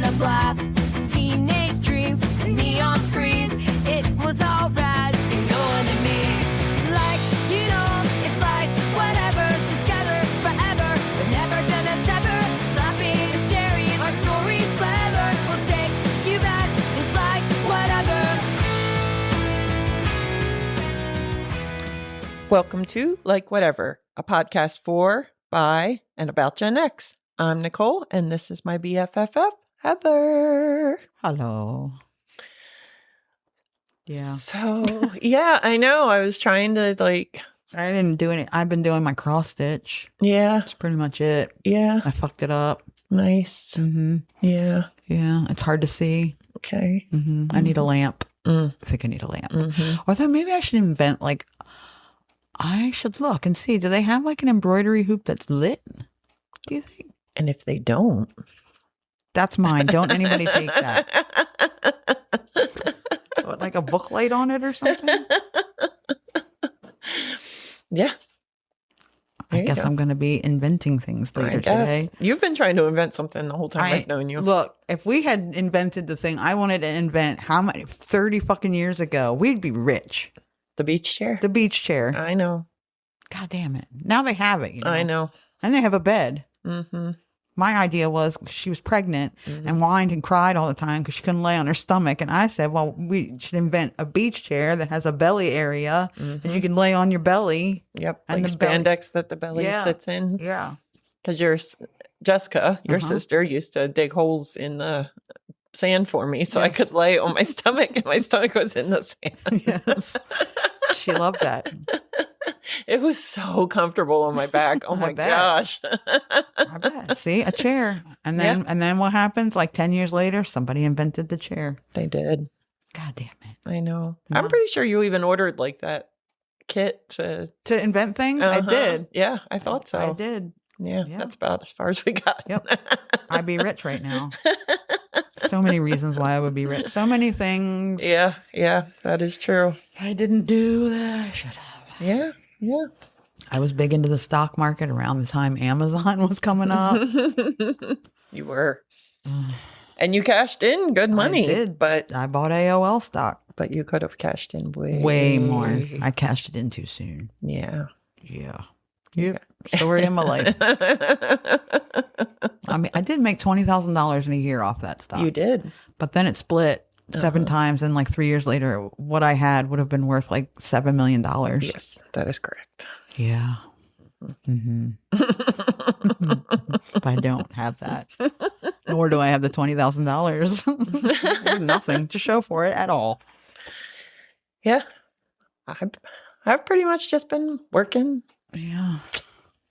been a blast. Teenage dreams and neon screens. It was all rad, you know what I mean. Like, you know, it's like whatever, together forever. We're never gonna sever. Laughing, sharing our stories clever. We'll take you back. It's like whatever. Welcome to Like Whatever, a podcast for, by, and about Gen X. I'm Nicole, and this is my BFFF, Heather. Hello. Yeah. So, yeah, I know. I was trying to, I didn't do any. I've been doing my cross stitch. yeah, That's pretty much it. yeah, I fucked it up. nice. Mm-hmm. Yeah, Yeah. It's hard to see. okay. Mm-hmm. I need a lamp. I think I need a lamp. Or I thought maybe I should invent, I should look and see. Do they have an embroidery hoop that's lit? Do you think? And if they don't, That's mine. Don't anybody take that. What, like a book light on it or something? yeah. I guess I'm going to be inventing things later today. You've been trying to invent something the whole time I've known you. Look, if we had invented the thing I wanted to invent, how many 30 fucking years ago, we'd be rich. The beach chair? The beach chair. I know. God damn it. Now they have it. I know. And they have a bed. Mm-hmm. My idea was she was pregnant and whined and cried all the time because she couldn't lay on her stomach. And I said, well, we should invent a beach chair that has a belly area that you can lay on your belly. Yep. And Like the belly- spandex that the belly sits in. Yeah. Because Jessica, your sister, used to dig holes in the sand for me so I could lay on my stomach and my stomach was in the sand. Yes. She loved that. It was so comfortable on my back. Oh my bet. gosh. I bet. See, a chair. And then what happens? 10 years later, somebody invented the chair. They did. God damn it. I know. Wow. I'm pretty sure you even ordered that kit to invent things? I did. Yeah, I thought so. I did. Yeah, Yeah. that's about as far as we got. Yep. I'd be rich right now. So many reasons why I would be rich. So many things. Yeah, that is true. I didn't do that. I should have. Yeah. I was big into the stock market around the time Amazon was coming up. You were. And you cashed in good money. I did. But I bought AOL stock. But you could have cashed in way more. I cashed it in too soon. Yeah. Yeah. Yep. Story of my life. I mean, I did make $20,000 in a year off that stock. You did. But then it split 7 times, and 3 years later, what I had would have been worth $7 million. Yes, that is correct. Yeah. Mm-hmm. But I don't have that. Nor do I have the $20,000. Nothing to show for it at all. Yeah. I've pretty much just been working. Yeah.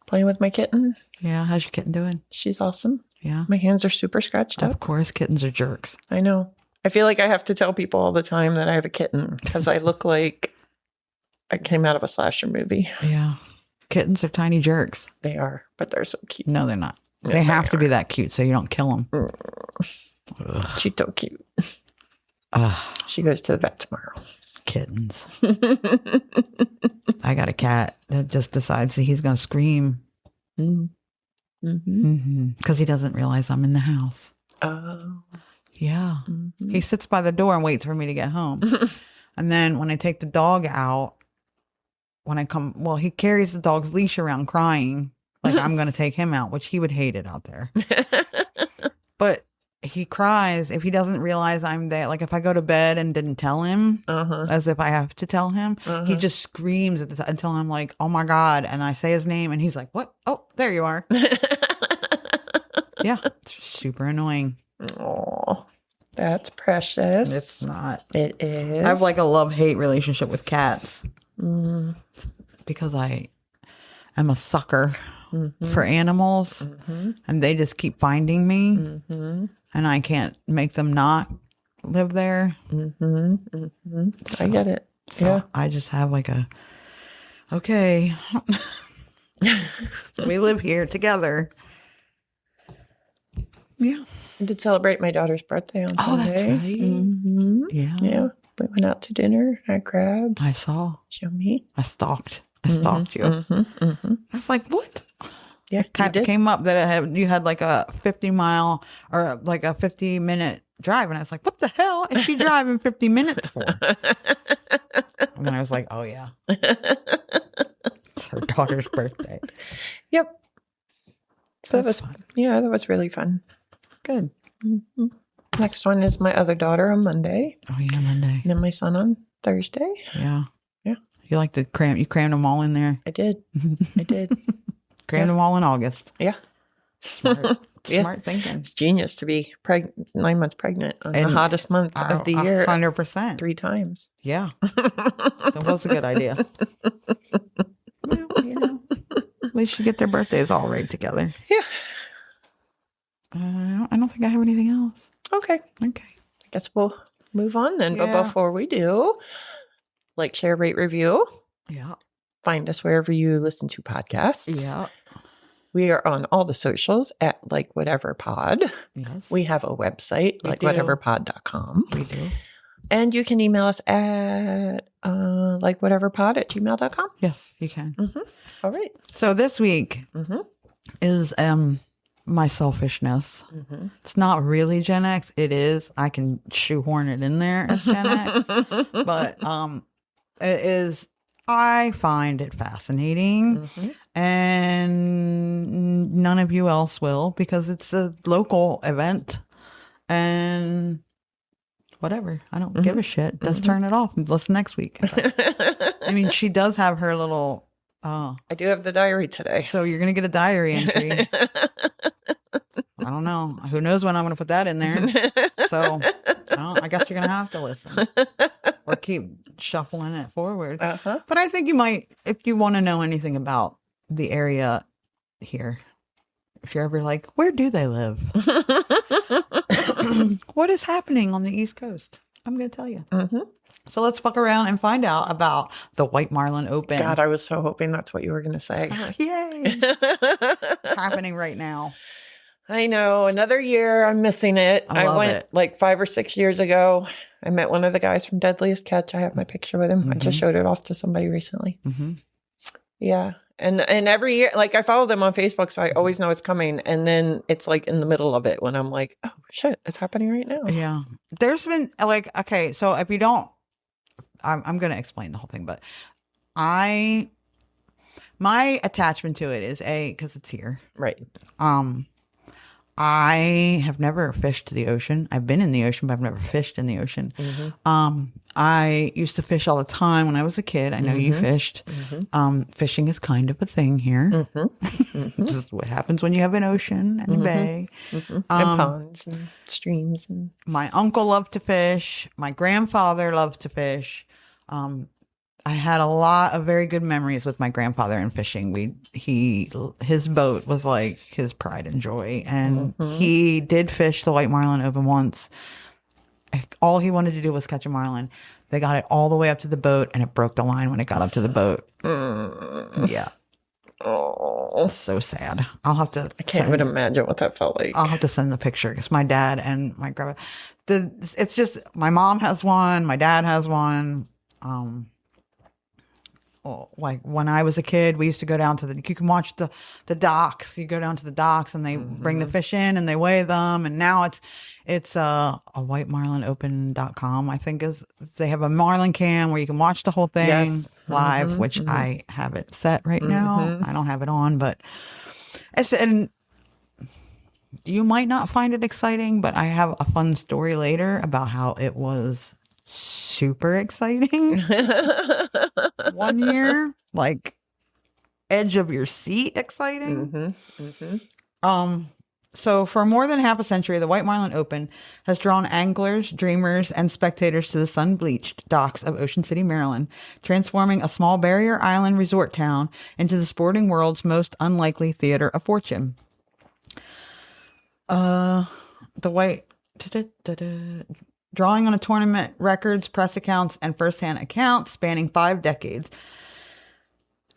Playing with my kitten. Yeah. How's your kitten doing? She's awesome. Yeah. My hands are super scratched up. Of course, kittens are jerks. I know. I feel like I have to tell people all the time that I have a kitten because I look like I came out of a slasher movie. Yeah. Kittens are tiny jerks. They are, but they're so cute. No, they're not. Yeah, they have to be that cute so you don't kill them. She's so cute. She goes to the vet tomorrow. Kittens. I got a cat that just decides that he's going to scream. Because he doesn't realize I'm in the house. Oh. Yeah. He sits by the door and waits for me to get home. And then when I take the dog out, he carries the dog's leash around crying like I'm going to take him out, which he would hate it out there. But he cries if he doesn't realize I'm there. If I go to bed and didn't tell him, as if I have to tell him, he just screams until I'm like, oh my God. And I say his name and he's like, what? Oh, there you are. Yeah. It's super annoying. Oh, that's precious. It's not. It is. I have a love-hate relationship with cats because I am a sucker for animals and they just keep finding me and I can't make them not live there. So, I get it. So yeah. I just have okay, we live here together. Yeah. I did celebrate my daughter's birthday on Sunday. That's right. Yeah. Yeah. We went out to dinner. I grabbed. I saw. Show me. I stalked you. I was like, what? Yeah, you did. Came up that you had like a 50-mile or like a 50-minute drive. And I was like, what the hell is she driving 50 minutes for? And then I was like, oh, yeah. It's her daughter's birthday. Yep. So that was fun. Yeah, that was really fun. Good. Mm-hmm. Next one is my other daughter on Monday. Oh, yeah, Monday. And then my son on Thursday. Yeah. Yeah. You like to you crammed them all in there? I did. Crammed them all in August. Yeah. Smart. Yeah. Smart thinking. It's genius to be 9 months pregnant on the hottest month of the year. 100%. 3 times. Yeah. That was a good idea. Well, at least you get their birthdays all right together. Yeah. I don't think I have anything else. Okay. I guess we'll move on then. Yeah. But before we do, like, share, rate, review. Yeah. Find us wherever you listen to podcasts. Yeah. We are on all the socials at Like Whatever Pod. Yes. We have a website, likewhateverpod.com. We do. And you can email us at likewhateverpod@gmail.com. Yes, you can. Mm-hmm. All right. So this week is my selfishness. Mm-hmm. It's not really Gen X. It is. I can shoehorn it in there as Gen X. But it is. I find it fascinating. Mm-hmm. And none of you else will, because it's a local event. And whatever. I don't give a shit. Just turn it off and listen next week. I mean, she does have her little... I do have the diary today. So you're going to get a diary entry. I don't know. Who knows when I'm going to put that in there. So I guess you're going to have to listen. Or keep shuffling it forward. Uh-huh. But I think you might, if you want to know anything about the area here, if you're ever like, where do they live? What is happening on the East Coast? I'm going to tell you. Mm-hmm. So let's fuck around and find out about the White Marlin Open. God, I was so hoping that's what you were going to say. Yay. It's happening right now. I know. Another year. I'm missing it. I went it. like 5 or 6 years ago. I met one of the guys from Deadliest Catch. I have my picture with him. I just showed it off to somebody recently. Mm-hmm. Yeah. And every year, like, I follow them on Facebook, so I always know it's coming. And then it's like in the middle of it when I'm like, oh, shit, it's happening right now. Yeah. There's been like, okay, so if you don't, I'm going to explain the whole thing, but my attachment to it is because it's here. Right. I have never fished the ocean. I've been in the ocean, but I've never fished in the ocean. Mm-hmm. I used to fish all the time when I was a kid. I know you fished. Mm-hmm. Fishing is kind of a thing here. Mm-hmm. This is what happens when you have an ocean and a bay. Mm-hmm. And ponds and streams. And my uncle loved to fish. My grandfather loved to fish. I had a lot of very good memories with my grandfather in fishing. His boat was like his pride and joy, and he did fish the White Marlin Open once. All he wanted to do was catch a marlin. They got it all the way up to the boat, and it broke the line when it got up to the boat. Yeah. oh, So sad. I'll have to. I can't even imagine what that felt like. I'll have to send the picture because my dad and my grandpa. It's just my mom has one. My dad has one. Like when I was a kid, we used to go down to you can watch the docks. You go down to the docks and they bring the fish in and they weigh them. And now it's a whitemarlinopen.com, I think they have a marlin cam where you can watch the whole thing live, which I have it set right now. I don't have it on, but and you might not find it exciting, but I have a fun story later about how it was super exciting. One year, like edge of your seat exciting. So for more than half a century, the White Marlin Open has drawn anglers, dreamers, and spectators to the sun-bleached docks of Ocean City, Maryland, transforming a small barrier island resort town into the sporting world's most unlikely theater of fortune. Drawing on a tournament records, press accounts, and firsthand accounts spanning 5 decades.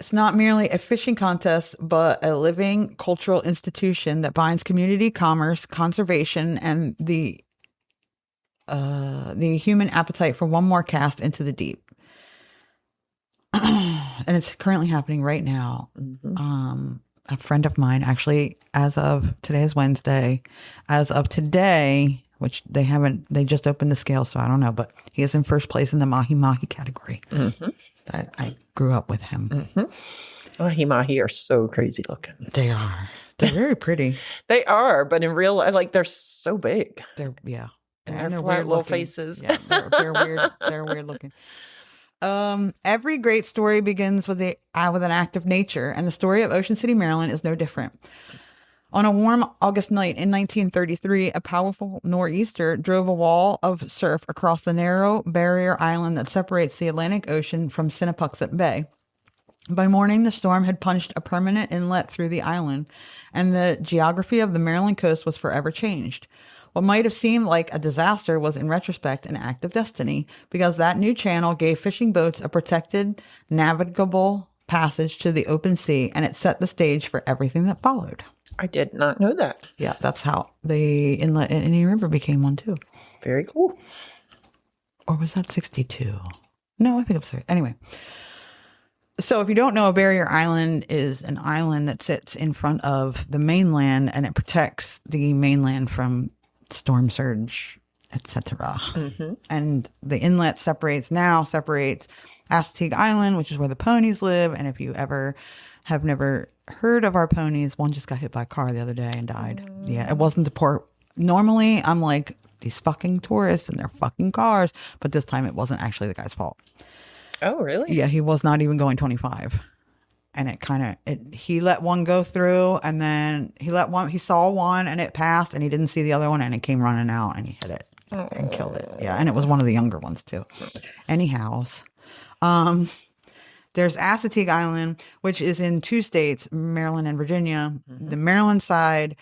It's not merely a fishing contest, but a living cultural institution that binds community, commerce, conservation, and the human appetite for one more cast into the deep. And it's currently happening right now. a friend of mine, actually, today is Wednesday, as of today, which they just opened the scale, so I don't know, but he is in first place in the mahi-mahi category. I grew up with him. Mahi-mahi are so crazy looking. They are. They're very pretty. They are, but in real life, like, they're so big. And they're they're flat weird little looking. faces. Yeah, they're weird. They're weird looking. Every great story begins with an act of nature, and the story of Ocean City, Maryland is no different. On a warm August night in 1933, a powerful nor'easter drove a wall of surf across the narrow barrier island that separates the Atlantic Ocean from Sinapatuxet Bay. By morning, the storm had punched a permanent inlet through the island, and the geography of the Maryland coast was forever changed. What might have seemed like a disaster was, in retrospect, an act of destiny, because that new channel gave fishing boats a protected, navigable passage to the open sea, and it set the stage for everything that followed. I did not know that. Yeah, that's how the inlet in Indian River became one, too. Very cool. Or was that 62? No, I think I'm sorry. Anyway. So if you don't know, a barrier island is an island that sits in front of the mainland, and it protects the mainland from storm surge, etc. And the inlet separates Assateague Island, which is where the ponies live. And if you ever have never heard of our ponies, one just got hit by a car the other day and died. Yeah, it wasn't the port. Normally, I'm like, these fucking tourists and their fucking cars. But this time, it wasn't actually the guy's fault. Oh, really? Yeah, he was not even going 25. And he let one go through, and then he saw one and it passed, and he didn't see the other one, and it came running out, and he hit it and killed it. Yeah, and it was one of the younger ones too. Anyhow, there's Assateague Island, which is in 2 states, Maryland and Virginia. The Maryland side,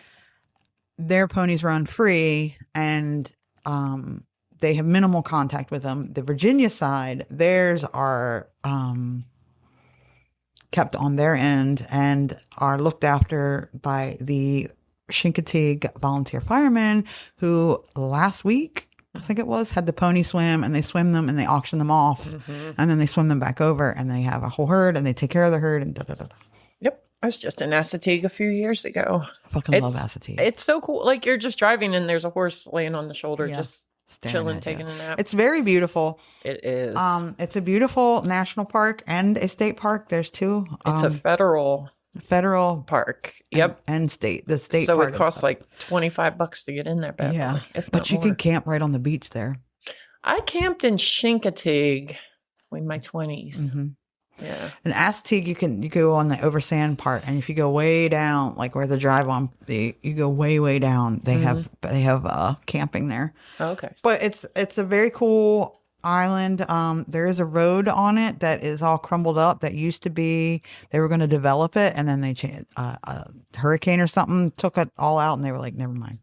their ponies run free, and they have minimal contact with them. The Virginia side, theirs are kept on their end and are looked after by the Chincoteague volunteer firemen, who last week, I think it was, had the pony swim, and they swim them and they auction them off, and then they swim them back over, and they have a whole herd, and they take care of the herd, and da-da-da. Yep. I was just in Assateague a few years ago. I fucking love Assateague. It's so cool. Like, you're just driving and there's a horse laying on the shoulder, just Staring chilling, at taking you. a nap. It's very beautiful. It is. It's a beautiful national park and a state park. There's 2. It's a federal park. Yep. And state. The state so park it costs like $25 to get in there. Yeah. If but not you more. can camp right on the beach there. I camped in Chincoteague in my 20s. Yeah. In Assateague, you go on the oversand part, and if you go way down, like where the drive on, you go way down. They have camping there. Oh, okay. But it's a very cool island. There is a road on it that is all crumbled up. That used to be, they were going to develop it, and then they changed. A hurricane or something took it all out, and they were like, never mind.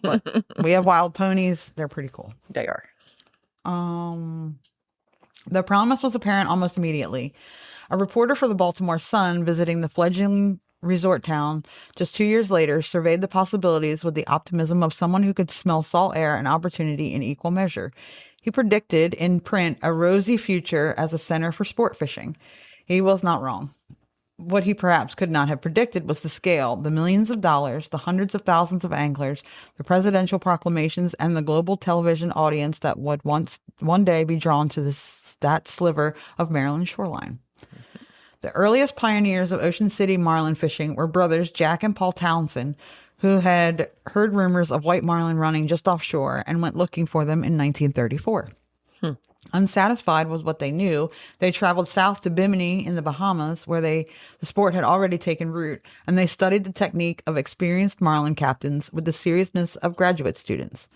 But we have wild ponies. They're pretty cool. They are. The promise was apparent almost immediately. A reporter for the Baltimore Sun, visiting the fledgling resort town just 2 years later, surveyed the possibilities with the optimism of someone who could smell salt air and opportunity in equal measure. He predicted in print a rosy future as a center for sport fishing. He was not wrong. What he perhaps could not have predicted was the scale, the millions of dollars, the hundreds of thousands of anglers, the presidential proclamations, and the global television audience that would one day be drawn to that sliver of Maryland shoreline. The earliest pioneers of Ocean City marlin fishing were brothers Jack and Paul Townsend, who had heard rumors of white marlin running just offshore and went looking for them in 1934. Unsatisfied with what they knew, they traveled south to Bimini in the Bahamas, where the sport had already taken root, and they studied the technique of experienced marlin captains with the seriousness of graduate students.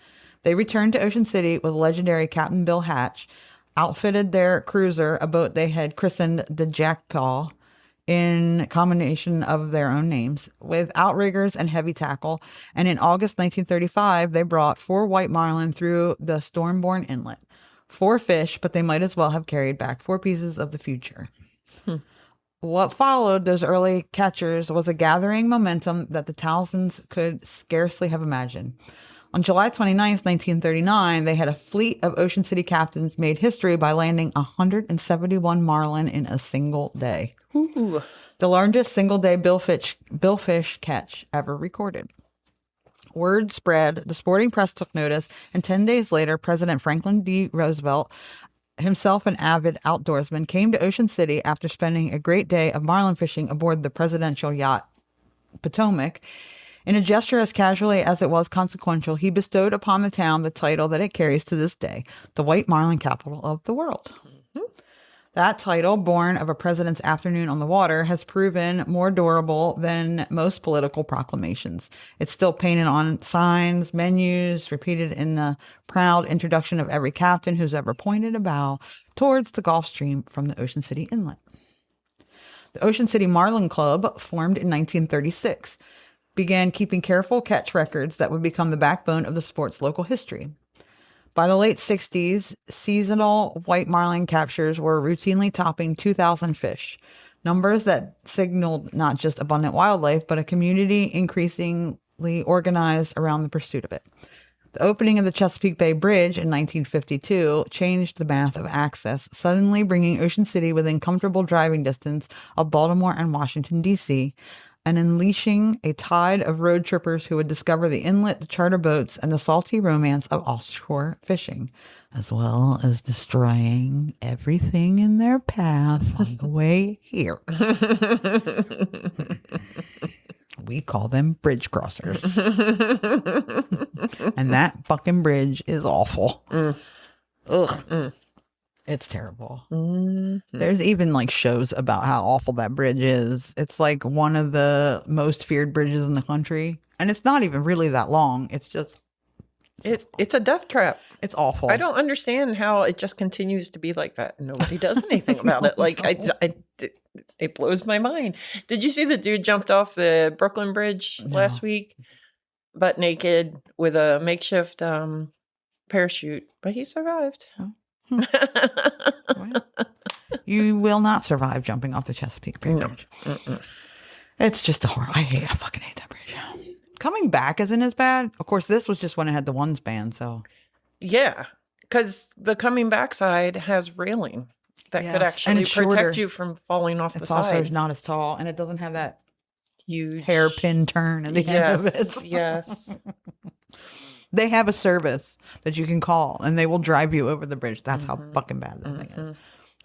They returned to Ocean City with legendary Captain Bill Hatch, outfitted their cruiser, a boat they had christened the Jackpaw, in combination of their own names, with outriggers and heavy tackle, and in August 1935, they brought 4 white marlin through the storm-born inlet. 4 fish, but they might as well have carried back 4 pieces of the future. What followed those early catchers was a gathering momentum that the Townsends could scarcely have imagined. On July 29th, 1939, they had a fleet of Ocean City captains made history by landing 171 marlin in a single day. Ooh. The largest single-day billfish catch ever recorded. Word spread, the sporting press took notice, and 10 days later, President Franklin D. Roosevelt, himself an avid outdoorsman, came to Ocean City after spending a great day of marlin fishing aboard the presidential yacht Potomac. In a gesture as casually as it was consequential, he bestowed upon the town the title that it carries to this day, the White Marlin Capital of the World. That title, born of a president's afternoon on the water, has proven more durable than most political proclamations. It's still painted on signs, menus, repeated in the proud introduction of every captain who's ever pointed a bow towards the Gulf Stream from the Ocean City Inlet. The Ocean City Marlin Club, formed in 1936, began keeping careful catch records that would become the backbone of the sport's local history. By the late 60s, seasonal white marlin captures were routinely topping 2,000 fish, numbers that signaled not just abundant wildlife, but a community increasingly organized around the pursuit of it. The opening of the Chesapeake Bay Bridge in 1952 changed the math of access, suddenly bringing Ocean City within comfortable driving distance of Baltimore and Washington, D.C., and unleashing a tide of road trippers who would discover the inlet, the charter boats, and the salty romance of offshore fishing, as well as destroying everything in their path on the way here. We call them bridge crossers. And that fucking bridge is awful. Ugh. It's terrible. There's even like shows about how awful that bridge is. It's like one of the most feared bridges in the country. And it's not even really that long. It's just... It's a death trap. It's awful. I don't understand how it just continues to be like that. Nobody does anything about it. Like, it blows my mind. Did you see the dude jumped off the Brooklyn Bridge last week? Butt naked with a makeshift parachute. But he survived. Well, you will not survive jumping off the Chesapeake Bay Bridge. It's just a horror. I fucking hate that bridge. Coming back isn't as bad. Of course, this was just when it had the one span, so. Yeah, because the coming back side has railing that could actually protect you from falling off the side. It's also not as tall, and it doesn't have that huge hairpin turn at the end of it. Yes. They have a service that you can call, and they will drive you over the bridge. That's how fucking bad that thing is.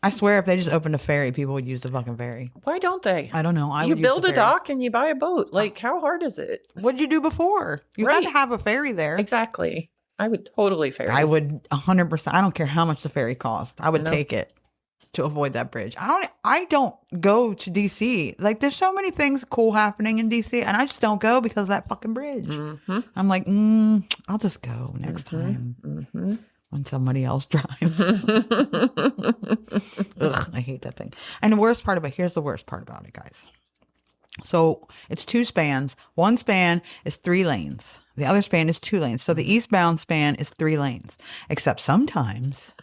I swear, if they just opened a ferry, people would use the fucking ferry. Why don't they? I don't know. You build a dock and you buy a boat. Like, how hard is it? What did you do before? You had to have a ferry there. Exactly. I would totally ferry. I would 100%. I don't care how much the ferry costs. I would take it to avoid that bridge. I don't go to DC. Like, there's so many things cool happening in DC, and I just don't go because of that fucking bridge. I'm like, I'll just go next time when somebody else drives. Ugh, I hate that thing. And here's the worst part about it, guys. So it's two spans. One span is 3 lanes. The other span is 2 lanes. So the eastbound span is 3 lanes. Except sometimes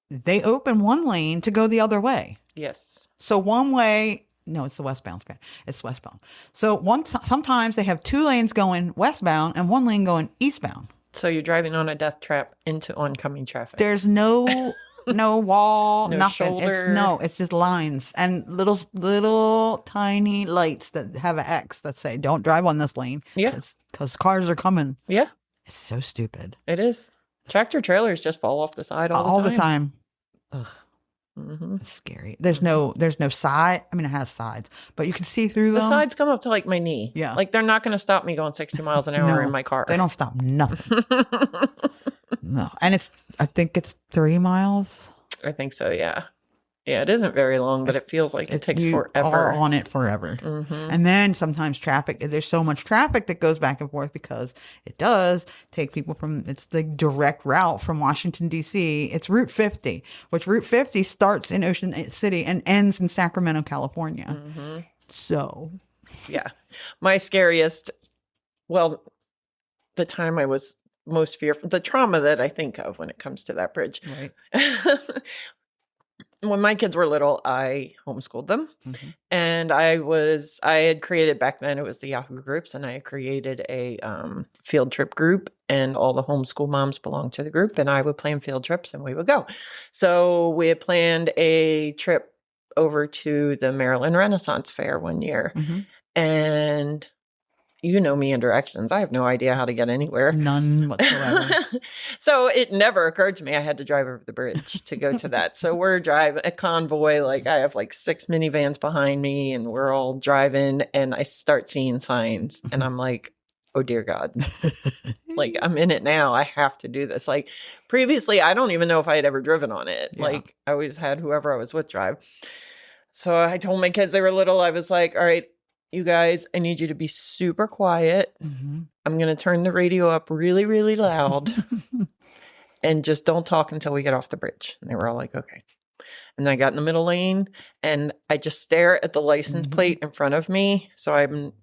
they open one lane to go the other way. Yes. So one way, no, it's the westbound span. It's westbound. So sometimes they have 2 lanes going westbound and 1 lane going eastbound. So you're driving on a death trap into oncoming traffic. There's no wall, no nothing. Shoulder. It's just lines and little tiny lights that have an X that say "Don't drive on this lane." Yeah, because cars are coming. Yeah, it's so stupid. It is. Tractor trailers just fall off the side all the time. Ugh. It's scary. There's no side. I mean, it has sides, but you can see through them. The sides come up to like my knee. Yeah. Like they're not going to stop me going 60 miles an hour in my car. They don't stop nothing. No. And I think it's 3 miles. I think so. Yeah. Yeah. It isn't very long, but it feels like it takes forever. Are on it forever. And then sometimes there's so much traffic that goes back and forth because it does take people it's the direct route from Washington, D.C. It's Route 50, which Route 50 starts in Ocean City and ends in Sacramento, California. So. Yeah. My scariest, the time I was most fearful, the trauma that I think of when it comes to that bridge. Right. When my kids were little, I homeschooled them. And I had created back then, it was the Yahoo groups, and I had created a field trip group, and all the homeschool moms belonged to the group, and I would plan field trips and we would go. So we had planned a trip over to the Maryland Renaissance Fair one year. Mm-hmm. And you know me in directions. I have no idea how to get anywhere. None whatsoever. So it never occurred to me I had to drive over the bridge to go to that. So we're driving a convoy. Like I have like 6 minivans behind me and we're all driving and I start seeing signs and I'm like, oh dear God, like I'm in it now. I have to do this. Like previously, I don't even know if I had ever driven on it. Yeah. Like I always had whoever I was with drive. So I told my kids, they were little, I was like, all right, you guys, I need you to be super quiet. Mm-hmm. I'm going to turn the radio up really, really loud and just don't talk until we get off the bridge. And they were all like, okay. And I got in the middle lane and I just stare at the license plate in front of me. So I'm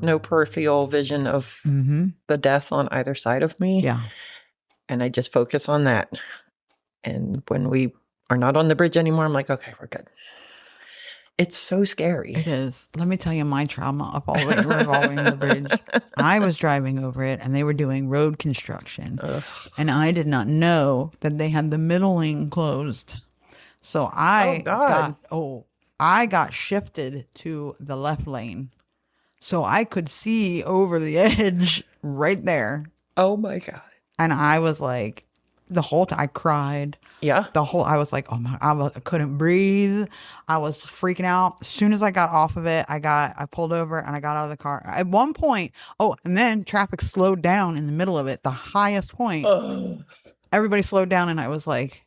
no peripheral vision of the death on either side of me. Yeah. And I just focus on that. And when we are not on the bridge anymore, I'm like, okay, we're good. It's so scary. It is. Let me tell you my trauma of all revolving the bridge. I was driving over it and they were doing road construction. And I did not know that they had the middle lane closed. So I got shifted to the left lane. So I could see over the edge right there. Oh my God. And I was like, the whole time I cried. Yeah. I was like, oh my, I couldn't breathe. I was freaking out. As soon as I got off of it, I pulled over and I got out of the car. At one point, and then traffic slowed down in the middle of it, the highest point. Everybody slowed down and I was like,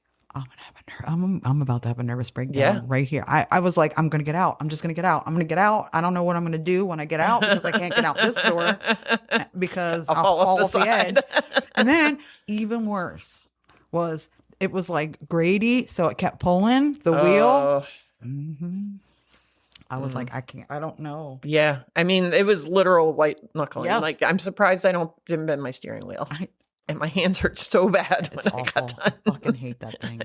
I'm about to have a nervous breakdown right here. I was like, I'm going to get out. I'm just going to get out. I'm going to get out. I don't know what I'm going to do when I get out because I can't get out this door because I'll fall off the edge. And then even worse was it was like grady, so it kept pulling the wheel. I was like, I don't know. Yeah. I mean, it was literal white knuckling. Yeah. Like, I'm surprised I didn't bend my steering wheel. And my hands hurt so bad when I got done. I fucking hate that thing.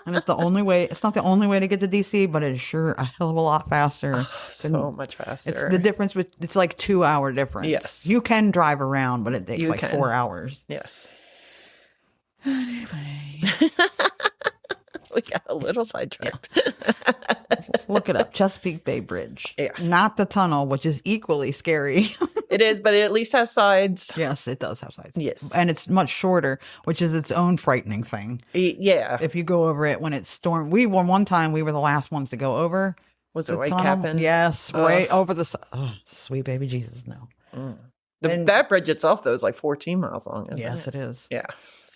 And it's the only way. It's not the only way to get to DC, but it is sure a hell of a lot faster. So much faster. It's the difference. It's like 2 hour difference. Yes. You can drive around, but it takes 4 hours. Yes. Anyway. We got a little sidetracked. Look it up. Chesapeake Bay Bridge. Yeah. Not the tunnel, which is equally scary. It is, but it at least has sides. Yes, it does have sides. Yes. And it's much shorter, which is its own frightening thing. Yeah. If you go over it when it's storm. One time we were the last ones to go over. Was it the White tunnel. Cabin? Yes, right over the sweet baby Jesus, no. That bridge itself, though, is like 14 miles long, isn't Yes, it? it is. Yeah.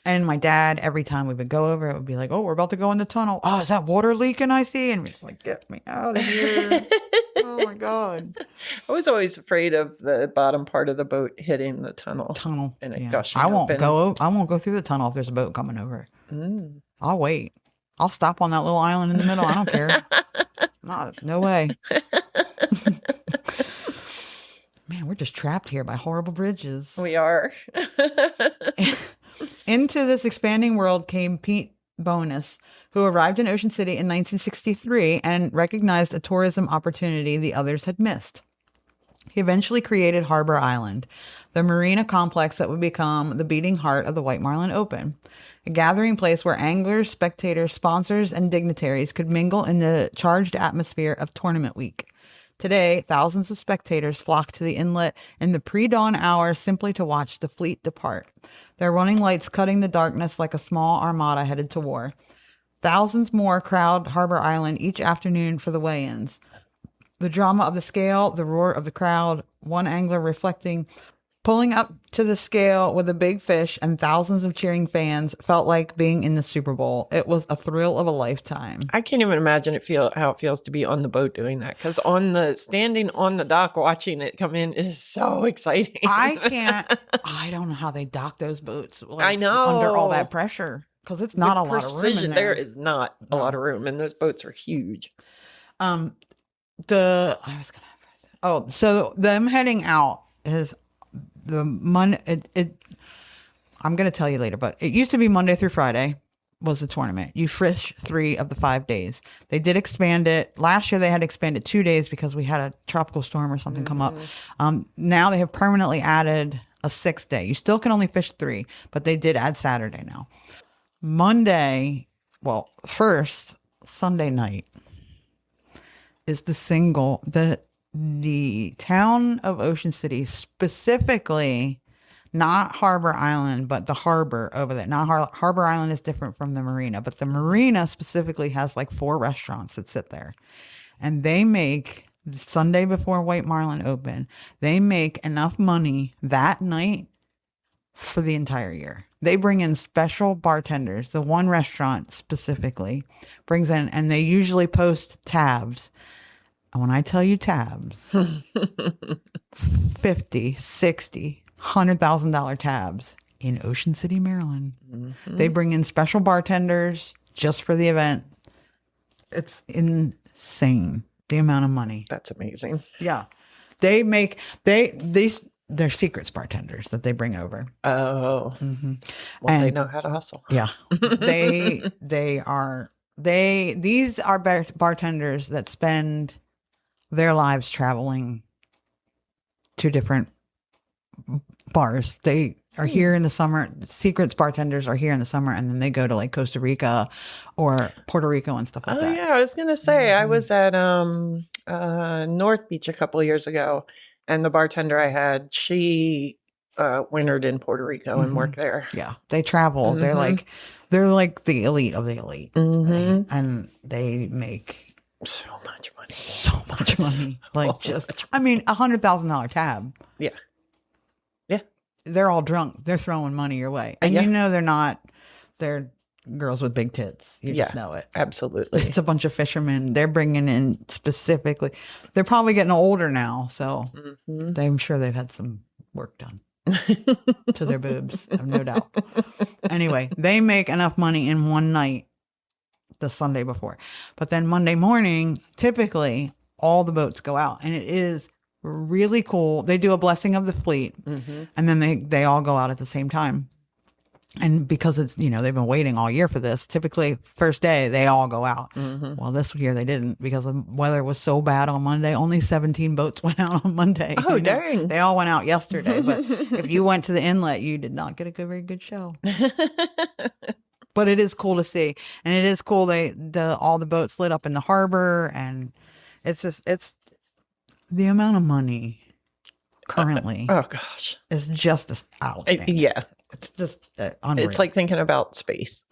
And my dad, every time we would go over, it would be like, oh, we're about to go in the tunnel. Oh, is that water leaking I see? And we're just like, get me out of here. Oh, my God. I was always afraid of the bottom part of the boat hitting the tunnel. And it gushing I won't open. I won't go through the tunnel if there's a boat coming over. I'll wait. I'll stop on that little island in the middle. I don't care. No way. Man, we're just trapped here by horrible bridges. We are. Into this expanding world came Pete Bonus, who arrived in Ocean City in 1963 and recognized a tourism opportunity the others had missed. He eventually created Harbor Island, the marina complex that would become the beating heart of the White Marlin Open, a gathering place where anglers, spectators, sponsors, and dignitaries could mingle in the charged atmosphere of tournament week. Today, thousands of spectators flock to the inlet in the pre-dawn hours simply to watch the fleet depart, their running lights cutting the darkness like a small armada headed to war. Thousands more crowd Harbor Island each afternoon for the weigh-ins. The drama of the scale, the roar of the crowd, one angler reflecting, pulling up to the scale with a big fish and thousands of cheering fans felt like being in the Super Bowl. It was a thrill of a lifetime. I can't even imagine how it feels to be on the boat doing that. Because standing on the dock watching it come in is so exciting. I don't know how they dock those boats. I know. Under all that pressure. Because it's not a lot of room in there. There is not a lot of room. And those boats are huge. So them heading out is the Monday. I'm going to tell you later, but it used to be Monday through Friday was the tournament. You fish 3 of the 5 days. They did expand it. Last year they had expanded 2 days because we had a tropical storm or something come up. Now they have permanently added a 6th day. You still can only fish 3, but they did add Saturday now. Monday, first Sunday night is the town of Ocean City, specifically, not Harbor Island, but the harbor over there. Not Harbor Island is different from the marina, but the marina specifically has like 4 restaurants that sit there. And they make, Sunday before White Marlin Open, they make enough money that night for the entire year. They bring in special bartenders. The one restaurant specifically brings in, and they usually post tabs. And when I tell you tabs, 50, 60, $100,000 tabs in Ocean City, Maryland. Mm-hmm. They bring in special bartenders just for the event. It's insane, the amount of money. That's amazing. Yeah. They make, they're secrets bartenders that they bring over. Oh. Mm-hmm. Well, and they know how to hustle. Yeah. These are bartenders that spend their lives traveling to different bars. They are here in the summer. Secrets bartenders are here in the summer, and then they go to like Costa Rica or Puerto Rico and stuff like that. Yeah, I was gonna say I was at North Beach a couple of years ago, and the bartender I had, she wintered in Puerto Rico and worked there. Yeah, they travel. Mm-hmm. They're like the elite of the elite, and they make so much money. So much money. Like $100,000 tab. Yeah. Yeah. They're all drunk. They're throwing money your way. And you know they're girls with big tits. You just know it. Absolutely. It's a bunch of fishermen. They're bringing in specifically. They're probably getting older now, so I'm sure they've had some work done to their boobs. I have no doubt. Anyway, they make enough money in one night the Sunday before. But then Monday morning, typically all the boats go out, and it is really cool. They do a blessing of the fleet, and then they all go out at the same time. And because it's, they've been waiting all year for this, typically first day they all go out. Well, this year they didn't, because the weather was so bad on Monday. Only 17 boats went out on Monday. Oh, dang. They all went out yesterday. But if you went to the inlet, you did not get a very good show. But it is cool to see. And it is cool all the boats lit up in the harbor, and it's the amount of money currently. Oh gosh. Is just outstanding. Yeah. It's just unreal. It's like thinking about space.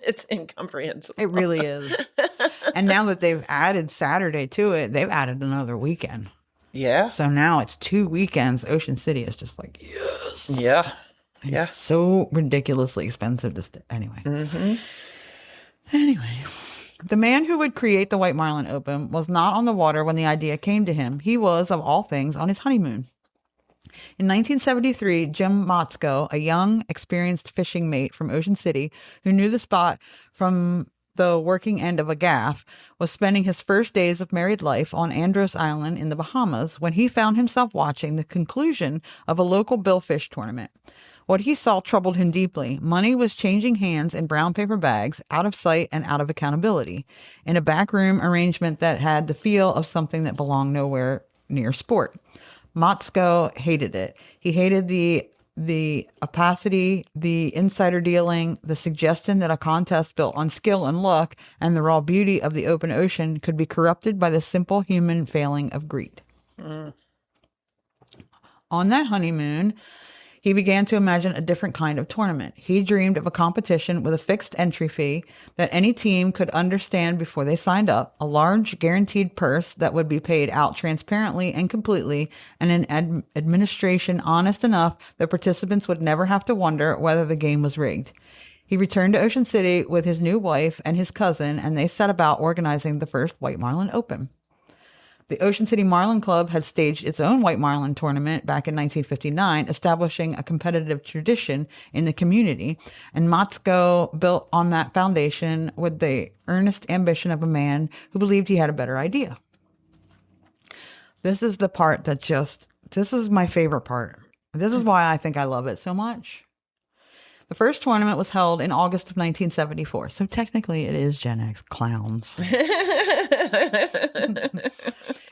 It's incomprehensible. It really is. And now that they've added Saturday to it, they've added another weekend. Yeah. So now it's 2 weekends. Ocean City is just like, yes. Yeah. And it's so ridiculously expensive to stay. Anyway. Anyway. The man who would create the White Marlin Open was not on the water when the idea came to him. He was, of all things, on his honeymoon. In 1973, Jim Motzko, a young, experienced fishing mate from Ocean City who knew the spot from the working end of a gaff, was spending his first days of married life on Andros Island in the Bahamas when he found himself watching the conclusion of a local billfish tournament. What he saw troubled him deeply. Money was changing hands in brown paper bags, out of sight and out of accountability, in a backroom arrangement that had the feel of something that belonged nowhere near sport. Motzko hated it. He hated the opacity, the insider dealing, the suggestion that a contest built on skill and luck and the raw beauty of the open ocean could be corrupted by the simple human failing of greed. On that honeymoon, he began to imagine a different kind of tournament. He dreamed of a competition with a fixed entry fee that any team could understand before they signed up, a large guaranteed purse that would be paid out transparently and completely, and an administration honest enough that participants would never have to wonder whether the game was rigged. He returned to Ocean City with his new wife and his cousin, and they set about organizing the first White Marlin Open. The Ocean City Marlin Club had staged its own White Marlin tournament back in 1959, establishing a competitive tradition in the community, and Motzko built on that foundation with the earnest ambition of a man who believed he had a better idea. This is the part this is my favorite part. This is why I think I love it so much. The first tournament was held in August of 1974, so technically it is Gen X clowns.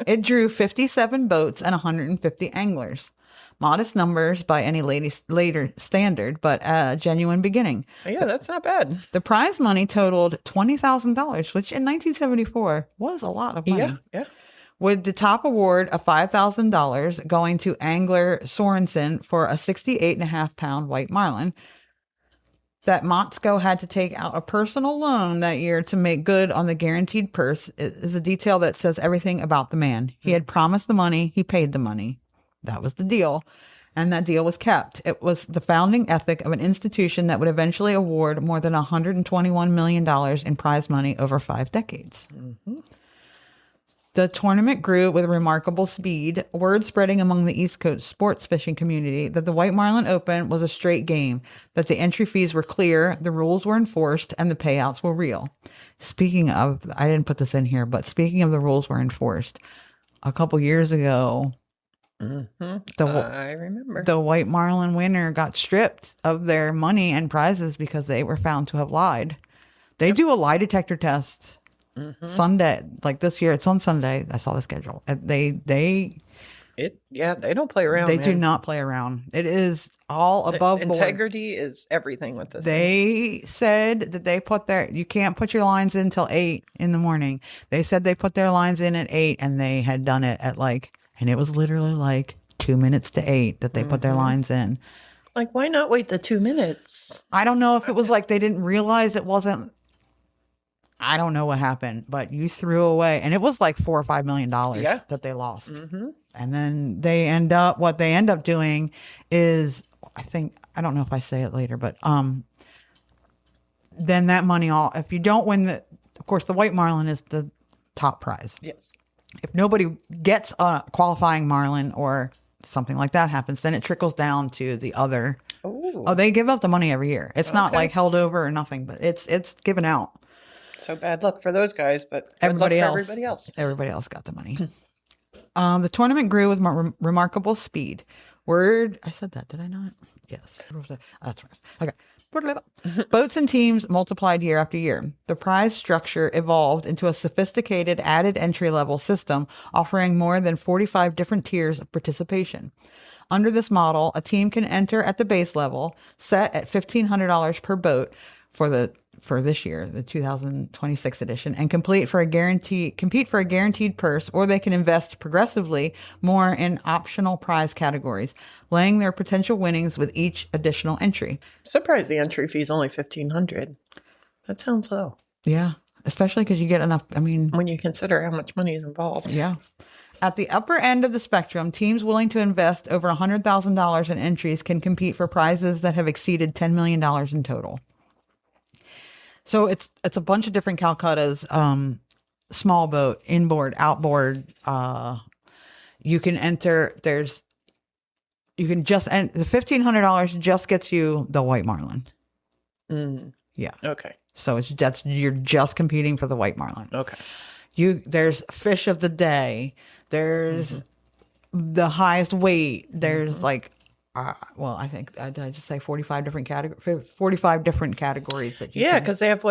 It drew 57 boats and 150 anglers. Modest numbers by any later standard, but a genuine beginning. Yeah, that's not bad. The prize money totaled $20,000, which in 1974 was a lot of money. Yeah. With the top award of $5,000 going to angler Sorensen for a 68.5-pound white marlin. That Motzko had to take out a personal loan that year to make good on the guaranteed purse is a detail that says everything about the man. He had promised the money. He paid the money. That was the deal. And that deal was kept. It was the founding ethic of an institution that would eventually award more than $121 million in prize money over 5 decades. Mm-hmm. The tournament grew with remarkable speed, word spreading among the East Coast sports fishing community that the White Marlin Open was a straight game, that the entry fees were clear, the rules were enforced, and the payouts were real. Speaking of, I didn't put this in here, but speaking of the rules were enforced, a couple years ago, I remember. The White Marlin winner got stripped of their money and prizes because they were found to have lied. They do a lie detector test. Sunday, like this year, it's on Sunday. I saw the schedule. They don't play around. They man. do not play around. It is all above board. Integrity is everything with this. They said that you can't put your lines in till 8 in the morning. They said they put their lines in at 8 and they had done it at and it was literally 2 minutes to 8 that they put their lines in. Why not wait the 2 minutes? I don't know if it was they didn't realize it wasn't. I don't know what happened, but you threw away, and it was $4 or $5 million that they lost. Mm-hmm. And then what they end up doing is, I don't know if I say it later, but then that money if you don't win of course, the White Marlin is the top prize. Yes. If nobody gets a qualifying marlin or something like that happens, then it trickles down to the other. Ooh. Oh, they give out the money every year. It's not held over or nothing, but it's given out. So bad luck for those guys, but everybody else got the money. The tournament grew with remarkable speed. I said that, did I not? Yes. That's right. Okay. Boats and teams multiplied year after year. The prize structure evolved into a sophisticated added entry-level system offering more than 45 different tiers of participation. Under this model, a team can enter at the base level, set at $1,500 per boat for this year, the 2026 edition, and compete for a guaranteed purse, or they can invest progressively more in optional prize categories, laying their potential winnings with each additional entry. Surprised the entry fee is only $1,500. That sounds low. Yeah, especially because you get enough. When you consider how much money is involved. Yeah. At the upper end of the spectrum, teams willing to invest over $100,000 in entries can compete for prizes that have exceeded $10 million in total. So it's a bunch of different Calcuttas, small boat, inboard, outboard. You can enter. The $1,500 just gets you the White Marlin. Mm. Yeah. Okay. So you're just competing for the White Marlin. Okay. There's fish of the day. There's the highest weight. There's I think, did I just say 45 different categories? 45 different categories that you can. Because they have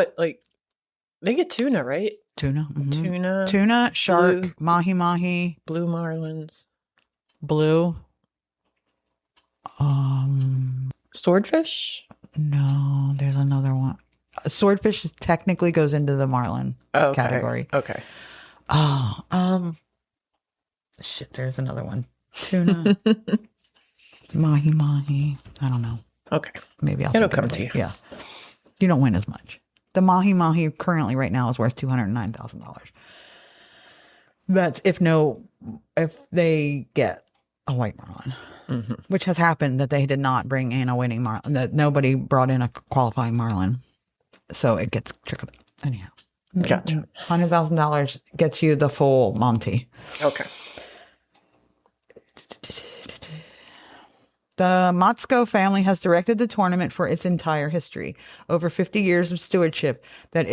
they get tuna, right? Tuna. Mm-hmm. Tuna, shark, blue, mahi-mahi. Blue marlins. Blue. Swordfish? No, there's another one. Swordfish technically goes into the marlin category. Okay. Shit, there's another one. Tuna. Mahi-mahi. I don't know. Okay. Maybe it'll come to you. Yeah. You don't win as much. The mahi-mahi currently right now is worth $209,000. That's if they get a white marlin, which has happened that they did not bring in a winning marlin, that nobody brought in a qualifying marlin. So it gets trickled. Anyhow. Gotcha. $100,000 gets you the full Monty. Okay. The Motzko family has directed the tournament for its entire history, over 50 years of stewardship. It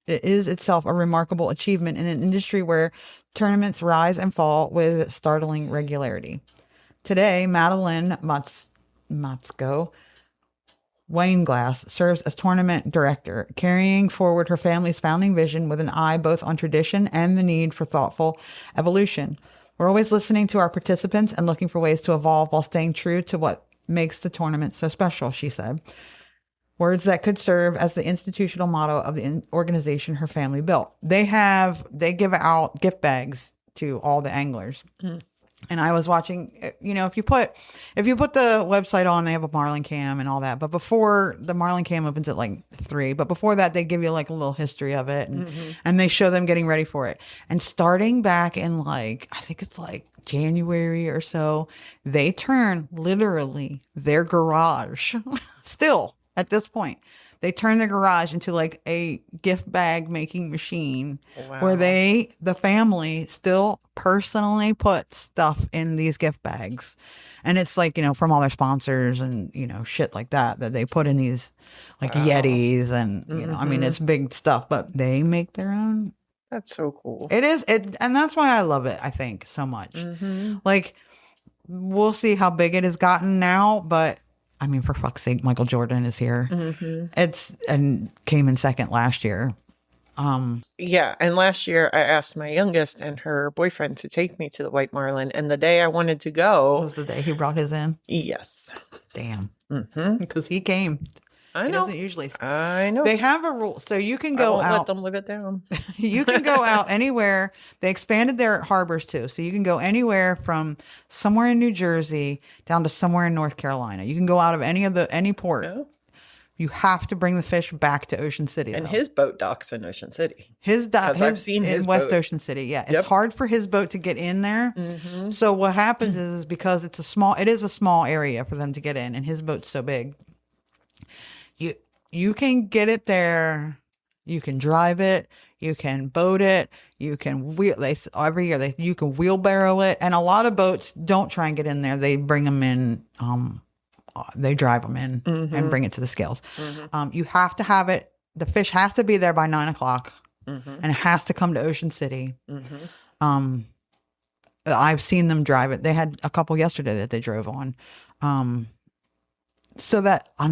is itself a remarkable achievement in an industry where tournaments rise and fall with startling regularity. Today, Madeline Motzko Weinglass serves as tournament director, carrying forward her family's founding vision with an eye both on tradition and the need for thoughtful evolution. We're always listening to our participants and looking for ways to evolve while staying true to what makes the tournament so special, she said. Words that could serve as the institutional motto of the organization her family built. They give out gift bags to all the anglers. And I was watching, you know, if you put the website on, they have a Marlin Cam and all that. But before the Marlin Cam opens at like 3, but before that, they give you like a little history of it, and they show them getting ready for it. And starting back in like, I think it's like January or so, they turn literally their garage still at this point. They turn their garage into like a gift bag making machine where the family still personally put stuff in these gift bags. And it's like, you know, from all their sponsors and, you know, shit like that they put in these like Yetis and, you know, I mean, it's big stuff, but they make their own. That's so cool. It is. And that's why I love it, I think, so much. Like, we'll see how big it has gotten now, but I mean, for fuck's sake, Michael Jordan is here. And came in second last year. Yeah, and last year I asked my youngest and her boyfriend to take me to the White Marlin, and the day I wanted to go was the day he brought his in. Yes. Damn. Because he came. I He know. doesn't usually. I know. They have a rule, so you can I go won't out. let them live it down. You can go out anywhere. They expanded their harbors too, so you can go anywhere from somewhere in New Jersey down to somewhere in North Carolina. You can go out of any port. Oh. You have to bring the fish back to Ocean City. And though. his boat docks in Ocean City. I've seen in his West boat. Ocean City. Yeah, it's Yep. hard for his boat to get in there. So what happens is because it is a small area for them to get in, and his boat's so big. You can get it there. You can drive it. You can boat it. You can every year you can wheelbarrow it. And a lot of boats don't try and get in there. They bring them in. They drive them in and bring it to the scales. You have to have it. The fish has to be there by 9:00, and it has to come to Ocean City. I've seen them drive it. They had a couple yesterday that they drove on. And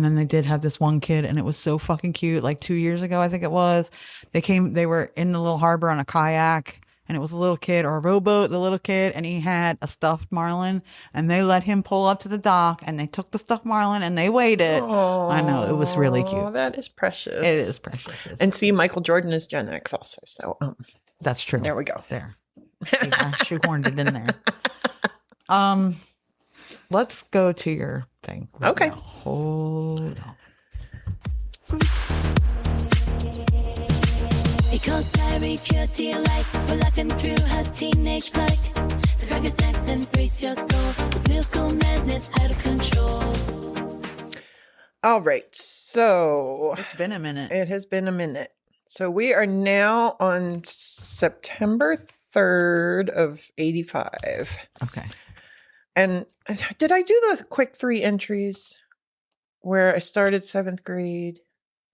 then they did have this one kid, and it was so fucking cute. Like 2 years ago, I think it was. They were in the little harbor on a kayak, and it was a little kid or a rowboat, the little kid, and he had a stuffed marlin, and they let him pull up to the dock, and they took the stuffed marlin and they weighed it. I know, it was really cute. Oh, that is precious. It is precious. And see, Michael Jordan is Gen X also. So That's true. there we go. There. See, I shoehorned it in there. Let's go to your thing. Okay. Now. Hold on. Because Larry Cutie like we're laughing through her teenage plight. So grab your snacks and brace your soul. This middle school madness out of control. All right. So It's been a minute. it has been a minute. So we are now on September 3rd of 85. Okay. And did I do the quick 3 entries where I started 7th grade?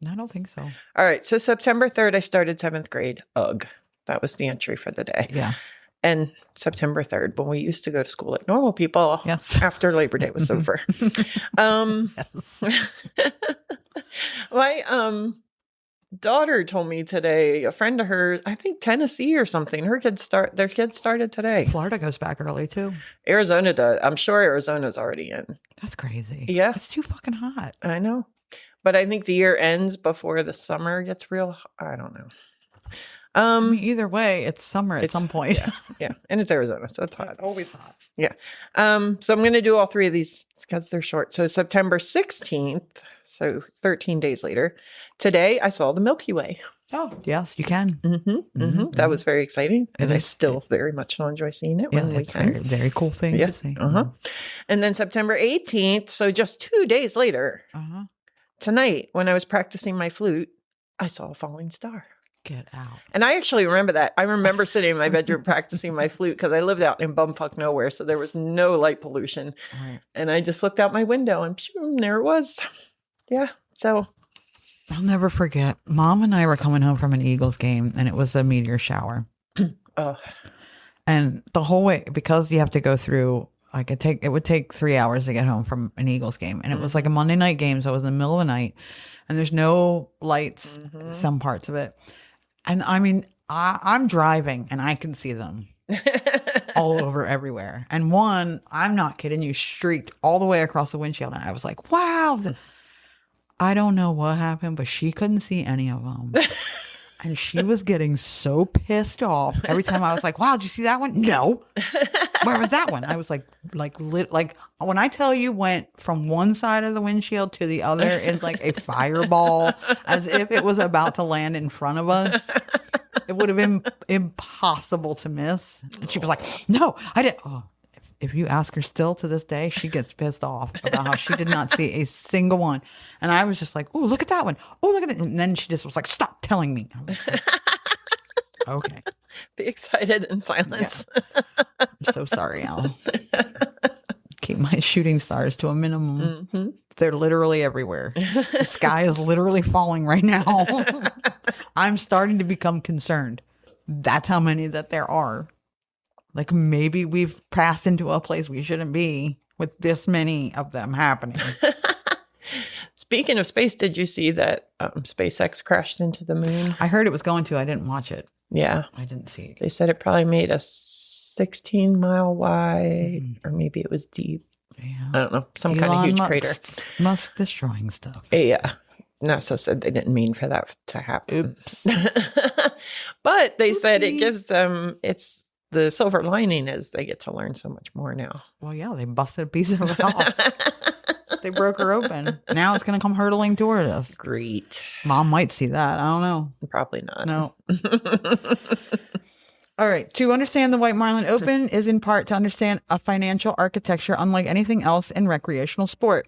No, I don't think so. All right. So September 3rd, I started 7th grade. Ugh. That was the entry for the day. Yeah. And September 3rd, when we used to go to school like normal people, Yes. after Labor Day was over. Yes. My daughter told me today, a friend of hers, I think Tennessee or something, their kids started today. Florida goes back early too. Arizona does. I'm sure Arizona's already in. That's crazy. Yeah. It's too fucking hot. I know. But I think the year ends before the summer gets real. I don't know. I mean, either way, it's summer at It's- some point. Yeah. And it's Arizona, so it's hot. It's always hot. Yeah. So I'm going to do all 3 of these because they're short. So September 16th, so 13 days later, today I saw the Milky Way. Oh, yes, you can. That was very exciting. And I is. still very much enjoy seeing it Yeah, when we it's can. very, very cool thing Yeah. to see. And then September 18th, so just 2 days later, Uh-huh. tonight, when I was practicing my flute, I saw a falling star. Get out. And I actually remember that. I remember sitting in my bedroom practicing my flute because I lived out in bumfuck nowhere, so there was no light pollution. Right. And I just looked out my window and there it was. Yeah. So I'll never forget. Mom and I were coming home from an Eagles game, and it was a meteor shower. oh, And the whole way, because you have to go through, like it would take 3 hours to get home from an Eagles game. And it was like a Monday night game, so it was in the middle of the night. And there's no lights, some parts of it. And I mean, I'm driving and I can see them. all over everywhere. And one, I'm not kidding you, streaked all the way across the windshield. And I was like, wow. I don't know what happened, but she couldn't see any of them. And she was getting so pissed off. Every time I was like, wow, did you see that one? No. Where was that one? I was like when I tell you went from one side of the windshield to the other in like a fireball, as if it was about to land in front of us. It would have been impossible to miss. And she was like, no, I didn't. Oh, if you ask her still to this day, she gets pissed off about how she did not see a single one. And I was just like, oh, look at that one. Oh, look at it. And then she just was like, stop telling me. I was like, okay. Be excited in silence. Yeah. I'm so sorry, Al. Keep my shooting stars to a minimum. Mm-hmm. They're literally everywhere. The sky is literally falling right now. I'm starting to become concerned. That's how many that there are. Like maybe we've passed into a place we shouldn't be with this many of them happening. Speaking of space, did you see that SpaceX crashed into the moon? I heard it was going to. I didn't watch it. Yeah. I didn't see it. They said it probably made a 16-mile wide, or maybe it was deep. Yeah. I don't know. Some kind of huge crater. Musk destroying stuff. Yeah. NASA said they didn't mean for that to happen. Oops. But they said it gives them, it's the silver lining is they get to learn so much more now. Well, yeah, they busted a piece of it off. They broke her open. Now it's going to come hurtling toward us. Great. Mom might see that. I don't know. Probably not. No. All right. To understand the White Marlin Open is in part to understand a financial architecture unlike anything else in recreational sport.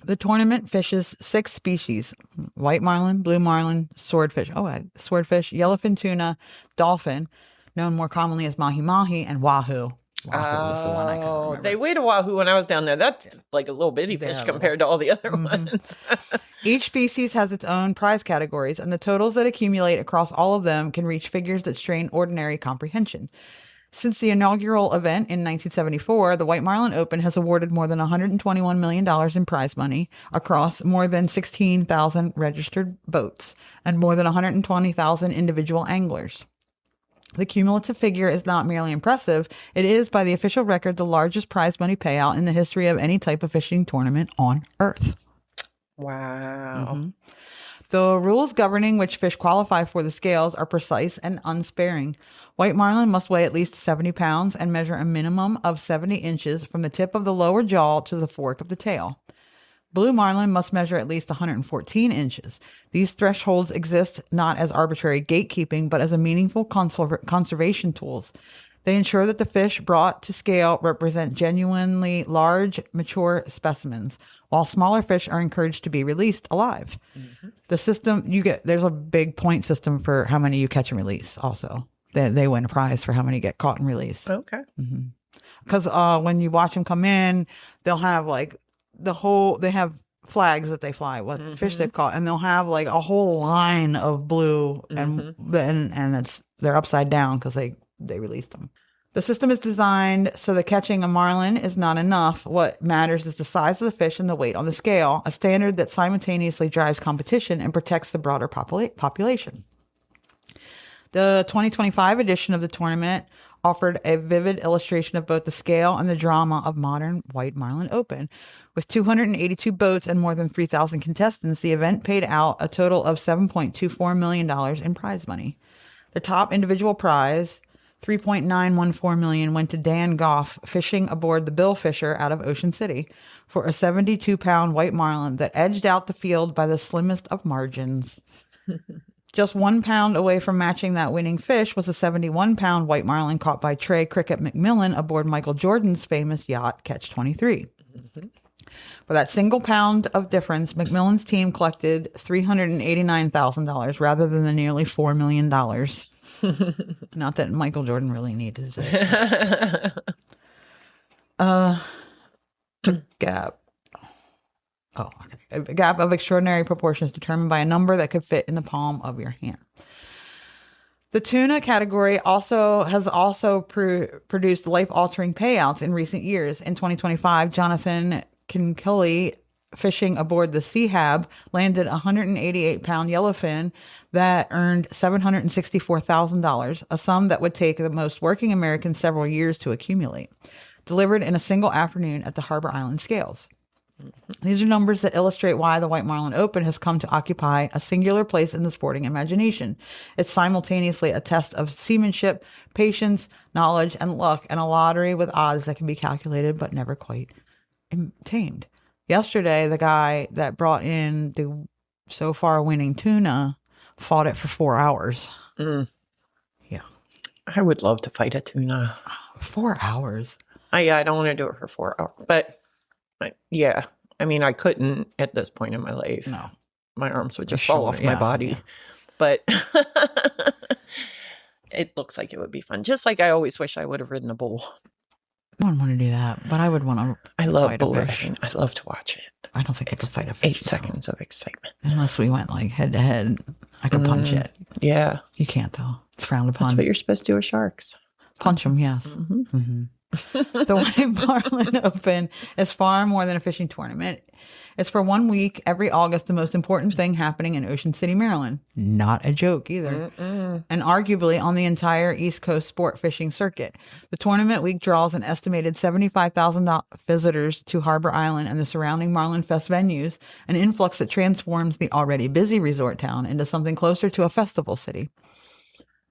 The tournament fishes 6 species: white marlin, blue marlin, swordfish, yellowfin tuna, dolphin, known more commonly as mahi-mahi, and wahoo. Wahoo was the one I couldn't remember. They weighed a wahoo when I was down there. That's like a little bitty fish compared to all the other ones. Each species has its own prize categories, and the totals that accumulate across all of them can reach figures that strain ordinary comprehension. Since the inaugural event in 1974, the White Marlin Open has awarded more than $121 million in prize money across more than 16,000 registered boats and more than 120,000 individual anglers. The cumulative figure is not merely impressive, it is, by the official record, the largest prize money payout in the history of any type of fishing tournament on Earth. Wow. Mm-hmm. The rules governing which fish qualify for the scales are precise and unsparing. White marlin must weigh at least 70 pounds and measure a minimum of 70 inches from the tip of the lower jaw to the fork of the tail. Blue marlin must measure at least 114 inches. These thresholds exist not as arbitrary gatekeeping, but as a meaningful conservation tools. They ensure that the fish brought to scale represent genuinely large, mature specimens, while smaller fish are encouraged to be released alive. Mm-hmm. The system, there's a big point system for how many you catch and release also. They win a prize for how many get caught and released. Okay. Because when you watch them come in, they'll have like they have flags that they fly, what fish they've caught, and they'll have like a whole line of blue, and they're upside down because they released them. The system is designed so that catching a marlin is not enough. What matters is the size of the fish and the weight on the scale, a standard that simultaneously drives competition and protects the broader population. The 2025 edition of the tournament offered a vivid illustration of both the scale and the drama of modern White Marlin Open. With 282 boats and more than 3,000 contestants, the event paid out a total of $7.24 million in prize money. The top individual prize, $3.914 million, went to Dan Goff, fishing aboard the Billfisher out of Ocean City, for a 72-pound white marlin that edged out the field by the slimmest of margins. Just 1 pound away from matching that winning fish was a 71-pound white marlin caught by Trey Cricket McMillan aboard Michael Jordan's famous yacht Catch 23. Mm-hmm. For that single pound of difference, McMillan's team collected $389,000 rather than the nearly $4 million. Not that Michael Jordan really needed it. Gap. Oh, okay. A gap of extraordinary proportions determined by a number that could fit in the palm of your hand. The tuna category has produced life-altering payouts in recent years. In 2025, Jonathan Kincully, fishing aboard the Seahab, landed a 188-pound yellowfin that earned $764,000, a sum that would take the most working Americans several years to accumulate, delivered in a single afternoon at the Harbor Island scales. These are numbers that illustrate why the White Marlin Open has come to occupy a singular place in the sporting imagination. It's simultaneously a test of seamanship, patience, knowledge, and luck, and a lottery with odds that can be calculated but never quite tamed. Yesterday, the guy that brought in the so far winning tuna fought it for 4 hours. Yeah. I would love to fight a tuna. 4 hours? Yeah, I don't want to do it for 4 hours. But, yeah. I mean, I couldn't at this point in my life. No. My arms would just fall off my body. Yeah. But it looks like it would be fun. Just like I always wish I would have ridden a bull. I wouldn't want to do that, but I would want to. I love bull riding. I love to watch it. I don't think I could fight a fish. 8 seconds of excitement. Unless we went like head to head. I could punch it. Yeah. You can't though. It's frowned upon. That's what you're supposed to do with sharks. Punch them, yes. The White Marlin Open is far more than a fishing tournament. It's for 1 week every August, the most important thing happening in Ocean City, Maryland. Not a joke either. And arguably on the entire East Coast sport fishing circuit. The tournament week draws an estimated 75,000 visitors to Harbor Island and the surrounding Marlin Fest venues, an influx that transforms the already busy resort town into something closer to a festival city.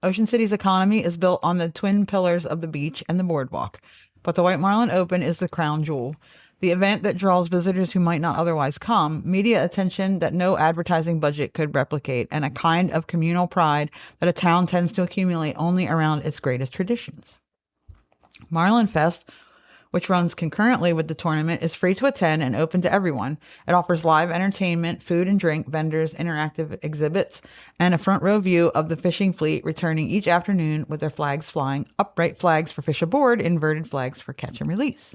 Ocean City's economy is built on the twin pillars of the beach and the boardwalk, but the White Marlin Open is the crown jewel. The event that draws visitors who might not otherwise come, media attention that no advertising budget could replicate, and a kind of communal pride that a town tends to accumulate only around its greatest traditions. Marlin Fest, which runs concurrently with the tournament, is free to attend and open to everyone. It offers live entertainment, food and drink, vendors, interactive exhibits, and a front row view of the fishing fleet returning each afternoon with their flags flying, upright flags for fish aboard, inverted flags for catch and release.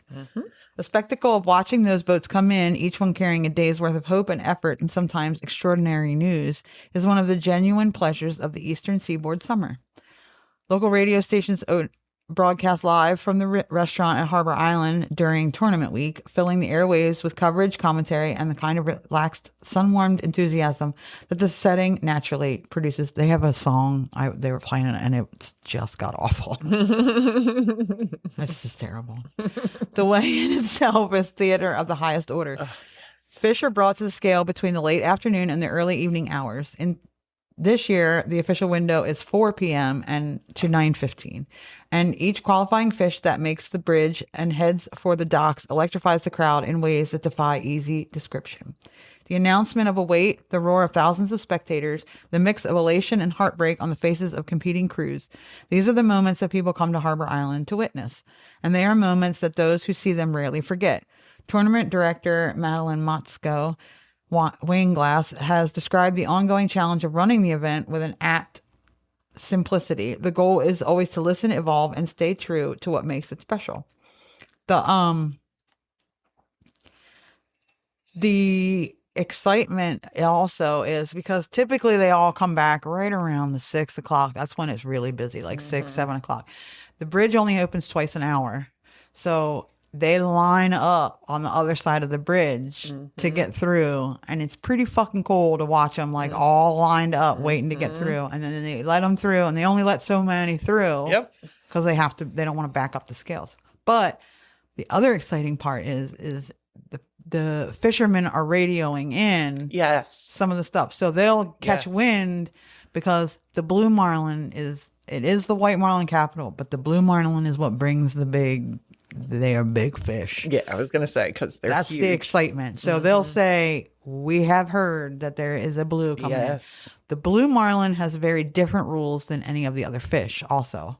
The spectacle of watching those boats come in, each one carrying a day's worth of hope and effort and sometimes extraordinary news, is one of the genuine pleasures of the Eastern Seaboard summer. Local radio stations broadcast live from the restaurant at Harbor Island during tournament week, filling the airwaves with coverage, commentary, and the kind of relaxed, sun-warmed enthusiasm that the setting naturally produces. They have a song they were playing it, and it just got awful. It's just terrible. The weigh-in itself is theater of the highest order. Fish are brought to the scale between the late afternoon and the early evening hours. In this year, the official window is 4 p.m. and to 9:15. And each qualifying fish that makes the bridge and heads for the docks electrifies the crowd in ways that defy easy description. The announcement of a weight, the roar of thousands of spectators, the mix of elation and heartbreak on the faces of competing crews. These are the moments that people come to Harbor Island to witness. And they are moments that those who see them rarely forget. Tournament director Madeline Motzko Wainglass has described the ongoing challenge of running the event with an apt simplicity. The goal is always to listen, evolve, and stay true to what makes it special. The excitement also is because typically they all come back right around the 6 o'clock. That's when it's really busy, like 6, 7 o'clock. The bridge only opens twice an hour. So they line up on the other side of the bridge to get through, and it's pretty fucking cool to watch them like all lined up waiting to get through, and then they let them through, and they only let so many through because they don't want to back up the scales. But the other exciting part is the fishermen are radioing in some of the stuff, so they'll catch wind because the blue marlin is the White Marlin capital, but the blue marlin is what brings they are big fish. Yeah, I was going to say, because that's huge. The excitement. So they'll say, we have heard that there is a blue coming in. The blue marlin has very different rules than any of the other fish also.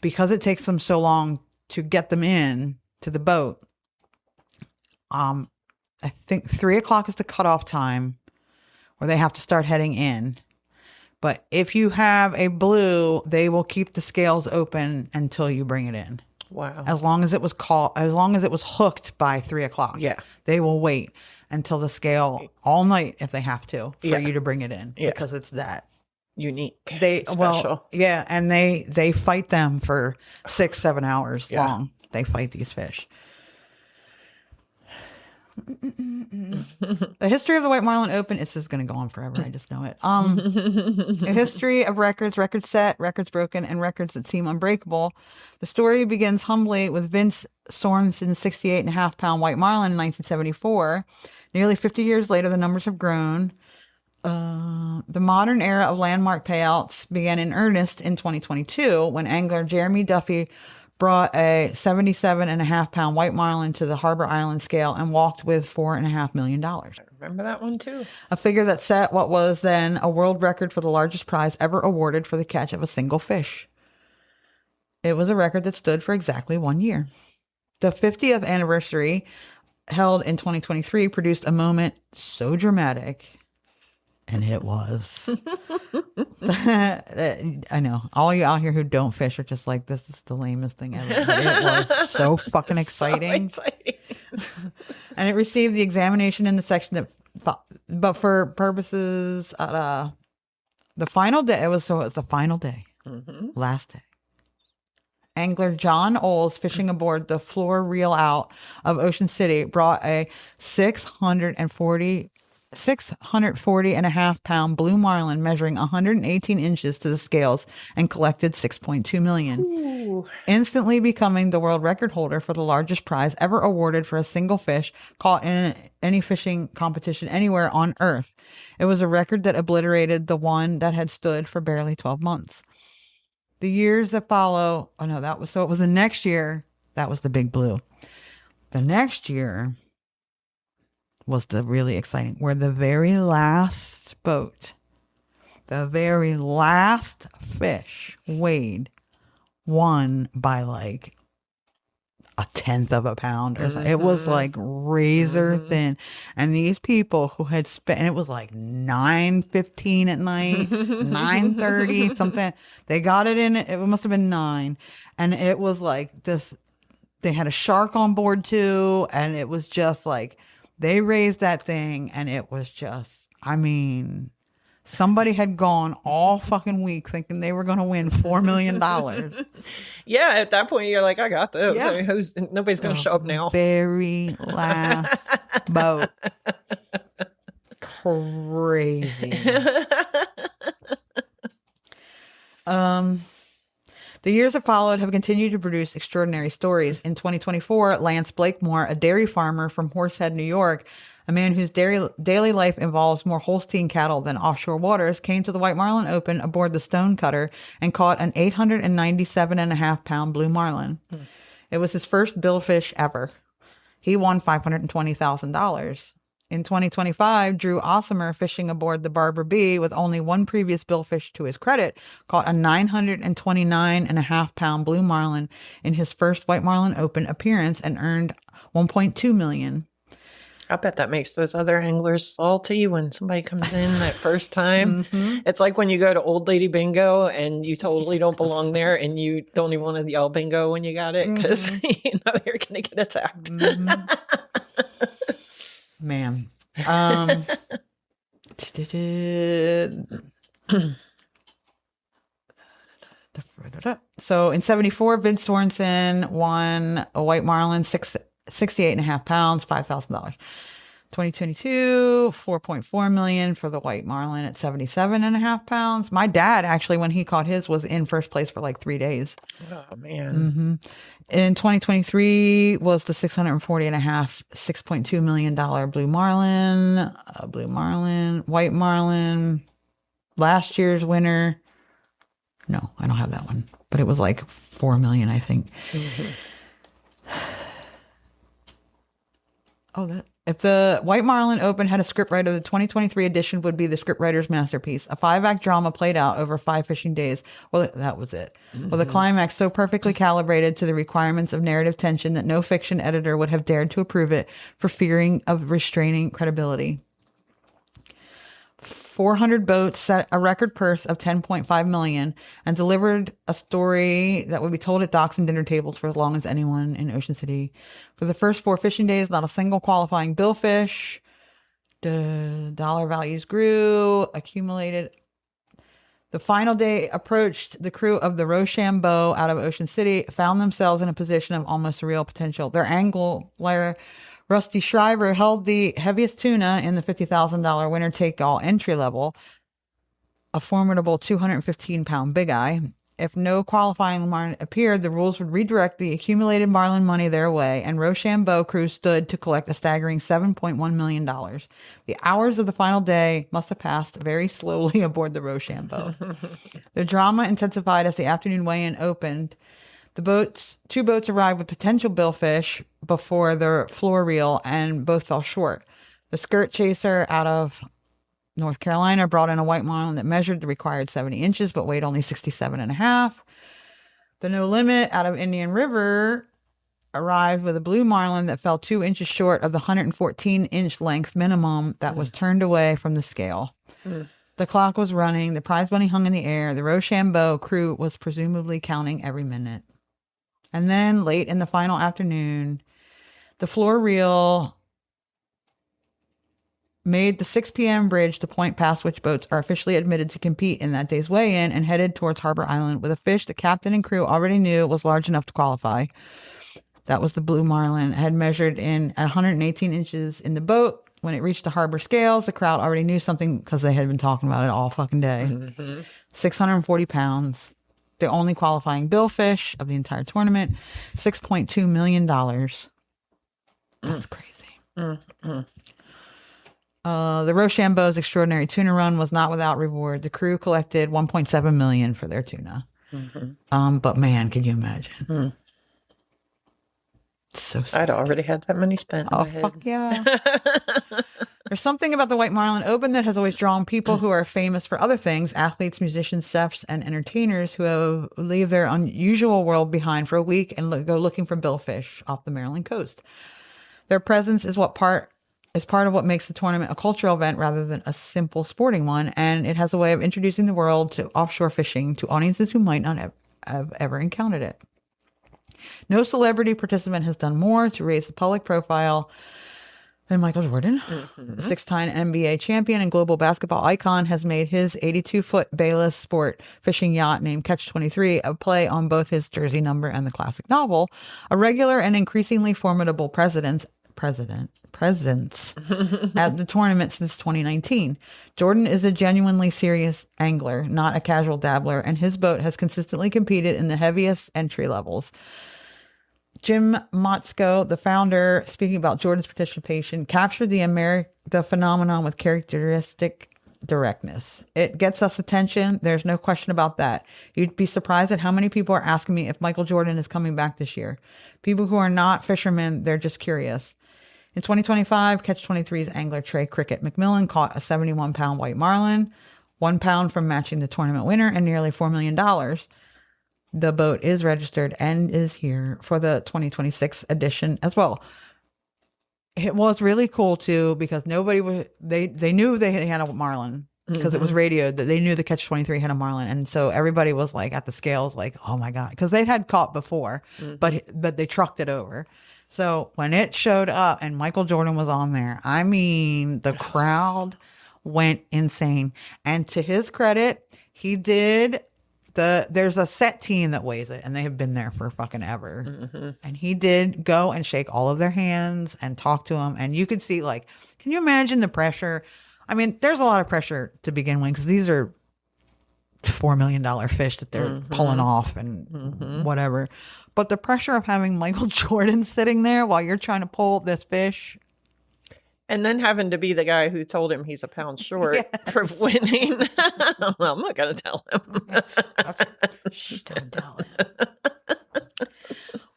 Because it takes them so long to get them in to the boat. I think 3 o'clock is the cutoff time where they have to start heading in. But if you have a blue, they will keep the scales open until you bring it in. Wow. As long as it was hooked by 3 o'clock. They will wait until the scale all night if they have to for you to bring it in because it's that unique. Special. And they fight them for 6-7 hours long. They fight these fish. The history of the White Marlin Open. This is going to go on forever. I just know it. A history of records set, records broken, and records that seem unbreakable. The story begins humbly with Vince Sorensen's 68.5-pound White Marlin in 1974. Nearly 50 years later, the numbers have grown. The modern era of landmark payouts began in earnest in 2022 when angler Jeremy Duffy brought a 77.5-pound White Marlin to the Harbor Island scale and walked with $4.5 million. Remember that one too? A figure that set what was then a world record for the largest prize ever awarded for the catch of a single fish. It was a record that stood for exactly 1 year. The 50th anniversary, held in 2023, produced a moment so dramatic. And it was. I know. All you out here who don't fish are just like, this is the lamest thing ever. But it was so fucking exciting. So exciting. And it received the examination in the section that, but for purposes, the final day, it was the final day, last day. Angler John Oles, fishing aboard the floor reel out of Ocean City, brought a 640.5-pound blue marlin measuring 118 inches to the scales and collected $6.2 million. Ooh. Instantly becoming the world record holder for the largest prize ever awarded for a single fish caught in any fishing competition anywhere on Earth. It was a record that obliterated the one that had stood for barely 12 months. The years that follow, it was the next year, that was the big blue. The next year was the really exciting, where the very last boat, the very last fish weighed one by like a tenth of a pound or something. It was like razor thin. And these people who had spent, and it was like 9:15 at night, 9:30, something. They got it in, it must have been 9. And it was like this, they had a shark on board too. And it was just like, they raised that thing and it was just, I mean, somebody had gone all fucking week thinking they were going to win $4 million. Yeah, at that point, you're like, I got this. Yeah. I mean, nobody's going to show up now. Very last boat. Crazy. The years that followed have continued to produce extraordinary stories. In 2024, Lance Blakemore, a dairy farmer from Horsehead, New York, a man whose daily life involves more Holstein cattle than offshore waters, came to the White Marlin Open aboard the Stonecutter and caught an 897.5-pound blue marlin. It was his first billfish ever. He won $520,000. In 2025, Drew Ossamer, fishing aboard the Barbara B with only one previous billfish to his credit, caught a 929.5-pound blue marlin in his first White Marlin Open appearance and earned $1.2 million. I bet that makes those other anglers salty when somebody comes in that first time. It's like when you go to Old Lady Bingo and you totally don't belong there and you don't even want to yell bingo when you got it because you know you're going to get attacked. Man. So in 74, Vince Sorensen won a White Marlin, 68.5 pounds, $5,000. 2022, $4.4 million for the White Marlin at 77.5 pounds. My dad, actually, when he caught his, was in first place for like 3 days. Oh, man. In 2023 was the 640.5, $6.2 million blue marlin, White Marlin. Last year's winner. No, I don't have that one, but it was like 4 million, I think. If the White Marlin Open had a scriptwriter, the 2023 edition would be the scriptwriter's masterpiece. A 5-act drama played out over 5 fishing days. Well, that was it. With a climax so perfectly calibrated to the requirements of narrative tension that no fiction editor would have dared to approve it for fearing of restraining credibility. 400 boats set a record purse of $10.5 million and delivered a story that would be told at docks and dinner tables for as long as anyone in Ocean City. For the first 4 fishing days, not a single qualifying billfish. The dollar values grew, accumulated. The final day approached. The crew of the Rochambeau out of Ocean City found themselves in a position of almost surreal potential. Their angler Rusty Shriver held the heaviest tuna in the $50,000 winner-take-all entry level, a formidable 215-pound big eye. If no qualifying marlin appeared, the rules would redirect the accumulated marlin money their way, and Rochambeau crew stood to collect a staggering $7.1 million. The hours of the final day must have passed very slowly aboard the Rochambeau. The drama intensified as the afternoon weigh-in opened. Two boats arrived with potential billfish before the floor reel, and both fell short. The skirt chaser out of North Carolina brought in a white marlin that measured the required 70 inches, but weighed only 67.5. The No Limit out of Indian River arrived with a blue marlin that fell 2 inches short of the 114-inch length minimum that was turned away from the scale. The clock was running. The prize money hung in the air. The Rochambeau crew was presumably counting every minute. And then late in the final afternoon, the floor reel made the 6 p.m. bridge the point past which boats are officially admitted to compete in that day's weigh-in, and headed towards Harbor Island with a fish the captain and crew already knew was large enough to qualify. That was the blue marlin. It had measured in 118 inches in the boat. When it reached the harbor scales, the crowd already knew something because they had been talking about it all fucking day. 640 pounds. The only qualifying billfish of the entire tournament. $6.2 million. That's crazy. The Rochambeau's extraordinary tuna run was not without reward. The crew collected $1.7 million for their tuna. But man, can you imagine? So sad. I'd already had that money spent. Oh, fuck yeah. There's something about the White Marlin Open that has always drawn people who are famous for other things, athletes, musicians, chefs, and entertainers who leave their unusual world behind for a week and go looking for billfish off the Maryland coast. Their presence is part of what makes the tournament a cultural event rather than a simple sporting one, and it has a way of introducing the world to offshore fishing to audiences who might not have ever encountered it. No celebrity participant has done more to raise the public profile than Michael Jordan. The 6-time NBA champion and global basketball icon has made his 82-foot Bayless sport fishing yacht named Catch 23 a play on both his jersey number and the classic novel, a regular and increasingly formidable presence at the tournament since 2019. Jordan is a genuinely serious angler, not a casual dabbler, and his boat has consistently competed in the heaviest entry levels. Jim Motzko, the founder, speaking about Jordan's participation, captured the phenomenon with characteristic directness. It gets us attention. There's no question about that. You'd be surprised at how many people are asking me if Michael Jordan is coming back this year. People who are not fishermen, they're just curious. In 2025, Catch 23's angler Trey Cricket McMillan caught a 71-pound white marlin, 1 pound from matching the tournament winner, and nearly $4 million. The boat is registered and is here for the 2026 edition as well. It was really cool too because they knew they had a marlin because it was radioed that they knew the Catch 23 had a marlin, and so everybody was like at the scales like, oh my god, because they'd had caught before, but they trucked it over. So when it showed up and Michael Jordan was on there, I mean, the crowd went insane. And to his credit, he did. There's a set team that weighs it, and they have been there for fucking ever. And he did go and shake all of their hands and talk to them. And you could see, like, can you imagine the pressure? I mean, there's a lot of pressure to begin with because these are $4 million fish that they're pulling off and whatever. But the pressure of having Michael Jordan sitting there while you're trying to pull this fish. And then having to be the guy who told him he's a pound short for winning. Well, I'm not going to tell him. Shh, don't tell him.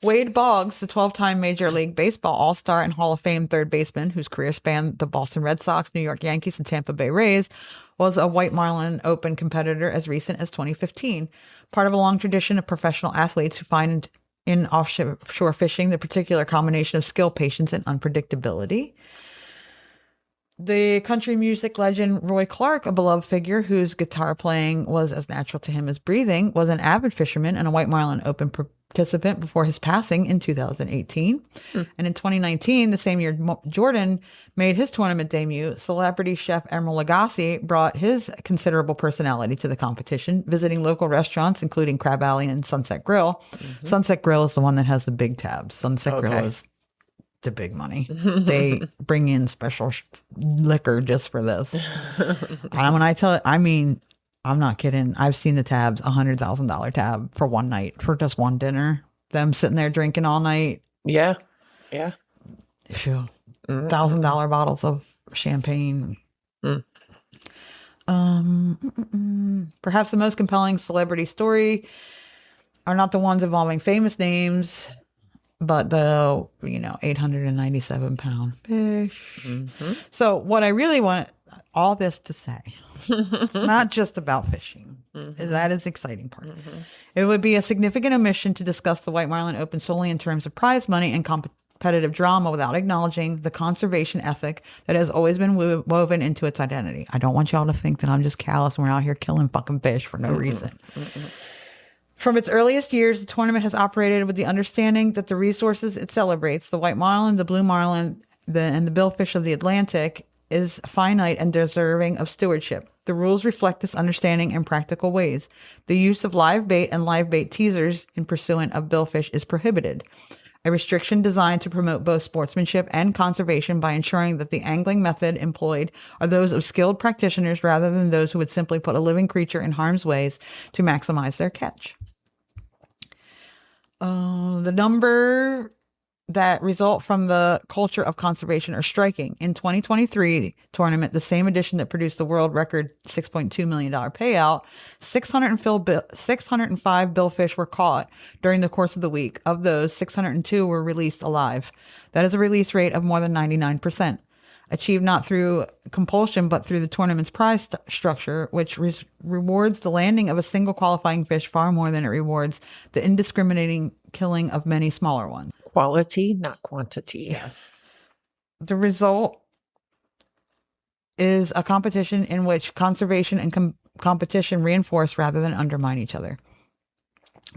Wade Boggs, the 12-time Major League Baseball All-Star and Hall of Fame third baseman whose career spanned the Boston Red Sox, New York Yankees, and Tampa Bay Rays, was a White Marlin Open competitor as recent as 2015. Part of a long tradition of professional athletes who find in offshore fishing the particular combination of skill, patience, and unpredictability. The country music legend Roy Clark, a beloved figure whose guitar playing was as natural to him as breathing, was an avid fisherman and a White Marlin Open participant before his passing in 2018. And in 2019, the same year Jordan made his tournament debut, celebrity chef Emeril Lagasse brought his considerable personality to the competition, visiting local restaurants, including Crab Alley and Sunset Grill. Sunset Grill is the one that has the big tabs. Sunset Grill is the big money. They bring in special liquor just for this. And when I tell it, I mean, I'm not kidding. I've seen the tabs, $100,000 tab for one night, for just one dinner. Them sitting there drinking all night. Yeah. Yeah. Phew. $1,000 bottles of champagne. Perhaps the most compelling celebrity story are not the ones involving famous names, but the 897-pound fish. So what I really want all this to say, not just about fishing, that is the exciting part. It would be a significant omission to discuss the White Marlin Open solely in terms of prize money and competitive drama without acknowledging the conservation ethic that has always been woven into its identity. I don't want y'all to think that I'm just callous and we're out here killing fucking fish for no reason. From its earliest years, the tournament has operated with the understanding that the resources it celebrates, the white marlin, the blue marlin, and the billfish of the Atlantic, is finite and deserving of stewardship. The rules reflect this understanding in practical ways. The use of live bait and live bait teasers in pursuit of billfish is prohibited. A restriction designed to promote both sportsmanship and conservation by ensuring that the angling method employed are those of skilled practitioners rather than those who would simply put a living creature in harm's way to maximize their catch. The number that result from the culture of conservation are striking. In 2023 tournament, the same edition that produced the world record $6.2 million payout, 605 billfish were caught during the course of the week. Of those, 602 were released alive. That is a release rate of more than 99%. Achieved not through compulsion, but through the tournament's prize structure, which rewards the landing of a single qualifying fish far more than it rewards the indiscriminating killing of many smaller ones. Quality, not quantity. Yes. The result is a competition in which conservation and competition reinforce rather than undermine each other.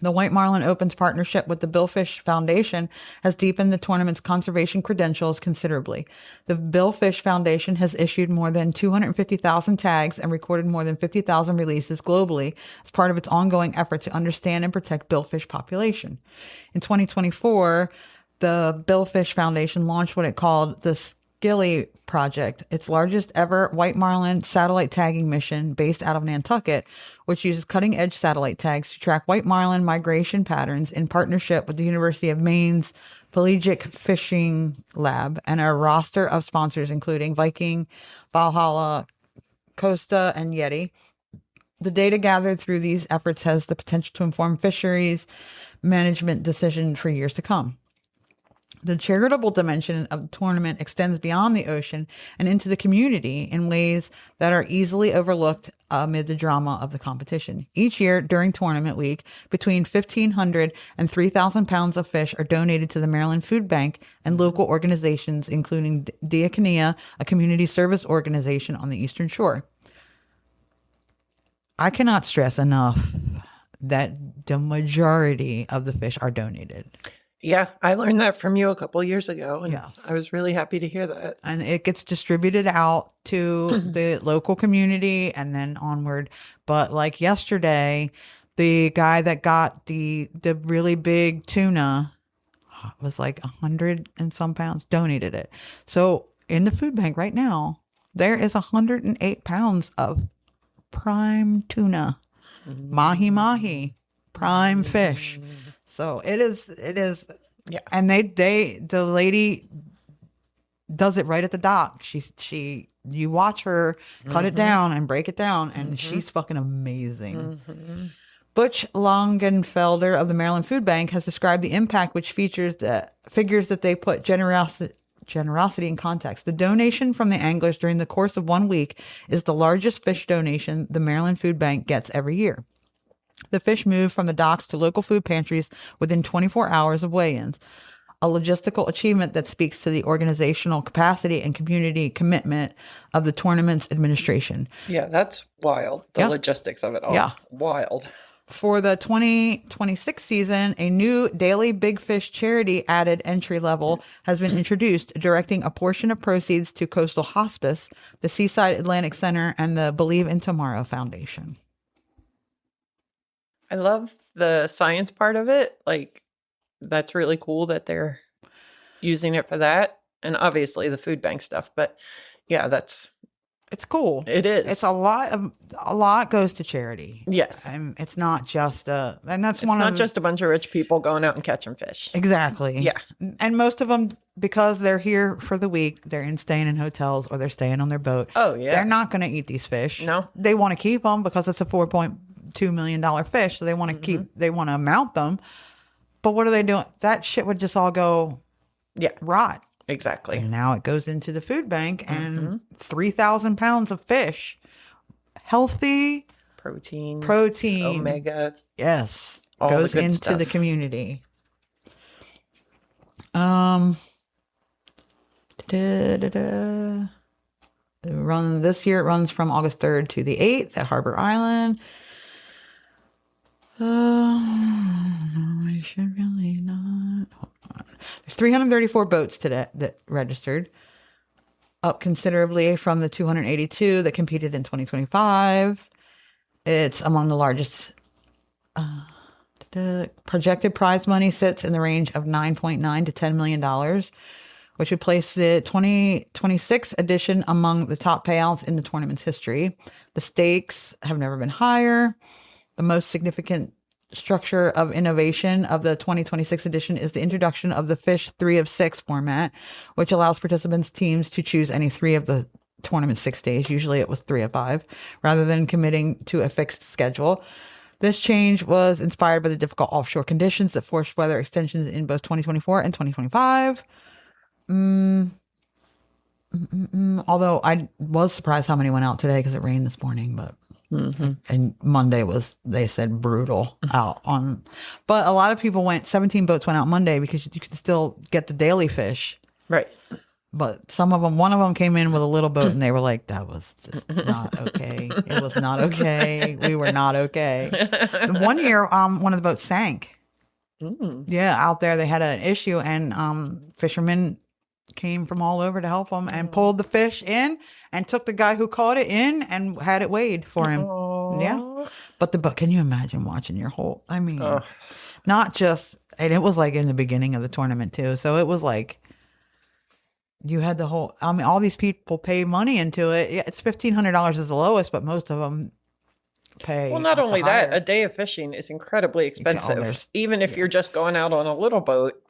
The White Marlin Open's partnership with the Billfish Foundation has deepened the tournament's conservation credentials considerably. The Billfish Foundation has issued more than 250,000 tags and recorded more than 50,000 releases globally as part of its ongoing effort to understand and protect billfish population. In 2024, the Billfish Foundation launched what it called the Skilly Project, its largest ever white marlin satellite tagging mission based out of Nantucket, which uses cutting-edge satellite tags to track white marlin migration patterns in partnership with the University of Maine's Pelagic Fishing Lab and a roster of sponsors including Viking, Valhalla, Costa, and Yeti. The data gathered through these efforts has the potential to inform fisheries management decisions for years to come. The charitable dimension of the tournament extends beyond the ocean and into the community in ways that are easily overlooked amid the drama of the competition. Each year during tournament week, between 1,500 and 3,000 pounds of fish are donated to the Maryland Food Bank and local organizations, including Diakonia, a community service organization on the Eastern Shore. I cannot stress enough that the majority of the fish are donated. Yeah, I learned that from you a couple years ago, and Yes. I was really happy to hear that. And it gets distributed out to the local community and then onward. But like yesterday, the guy that got the really big tuna was like 100 and some pounds, donated it. So in the food bank right now, there is 108 pounds of prime tuna, mahi, prime fish. So it is, Yeah. and the lady does it right at the dock. You watch her cut it down and break it down, and she's fucking amazing. Butch Longenfelder of the Maryland Food Bank has described the impact, which figures that they put generosity in context. The donation from the anglers during the course of 1 week is the largest fish donation the Maryland Food Bank gets every year. The fish move from the docks to local food pantries within 24 hours of weigh-ins, a logistical achievement that speaks to the organizational capacity and community commitment of the tournament's administration. Yeah, that's wild. The Yep. logistics of it all. Yeah. Wild. For the 2026 season, a new daily Big Fish charity added entry level has been introduced, directing a portion of proceeds to Coastal Hospice, the Seaside Atlantic Center, and the Believe in Tomorrow Foundation. I love the science part of it. Like, that's really cool that they're using it for that, and obviously the food bank stuff. But yeah, It's cool. it is. It's a lot goes to charity. Yes. It's not just and that's It's one not of just a bunch of rich people going out and catching fish. exactly. Yeah. And most of them, because they're here for the week, they're staying in hotels or they're staying on their boat. Oh, yeah. They're not going to eat these fish. No. They want to keep them because it's a $4.2 million fish. So they want to they want to mount them. But what are they doing? That shit would just all go rot. Exactly. And now it goes into the food bank and 3,000 pounds of fish. Healthy. Protein. Omega. Yes. All goes the good into stuff. the community. This year it runs from August 3rd to the 8th at Harbor Island. I should really not. Hold on. There's 334 boats today that registered, up considerably from the 282 that competed in 2025. It's among the largest. The projected prize money sits in the range of $9.9 to $10 million, which would place the 2026 edition among the top payouts in the tournament's history. The stakes have never been higher. The most significant structure of innovation of the 2026 edition is the introduction of the Fish 3 of 6 format, which allows participants' teams to choose any 3 of the tournament's 6 days. Usually it was 3 of 5, rather than committing to a fixed schedule. This change was inspired by the difficult offshore conditions that forced weather extensions in both 2024 and 2025. Although I was surprised how many went out today because it rained this morning, but and Monday was, they said, brutal out on. But a lot of people 17 boats went out Monday because you could still get the daily fish. Right. But some of them, one of them came in with a little boat and they were like, that was just not okay. It was not okay. We were not okay. One year, one of the boats sank. Yeah, out there they had an issue and fishermen came from all over to help them and pulled the fish in and took the guy who caught it in and had it weighed for him. Aww. Yeah. But can you imagine watching your whole, not just, and it was like in the beginning of the tournament too. So it was like, you had the whole, all these people pay money into it. Yeah, it's $1,500 is the lowest, but most of them pay. Well, not only that, higher. a day of fishing is incredibly expensive. there's- Even if you're just going out on a little boat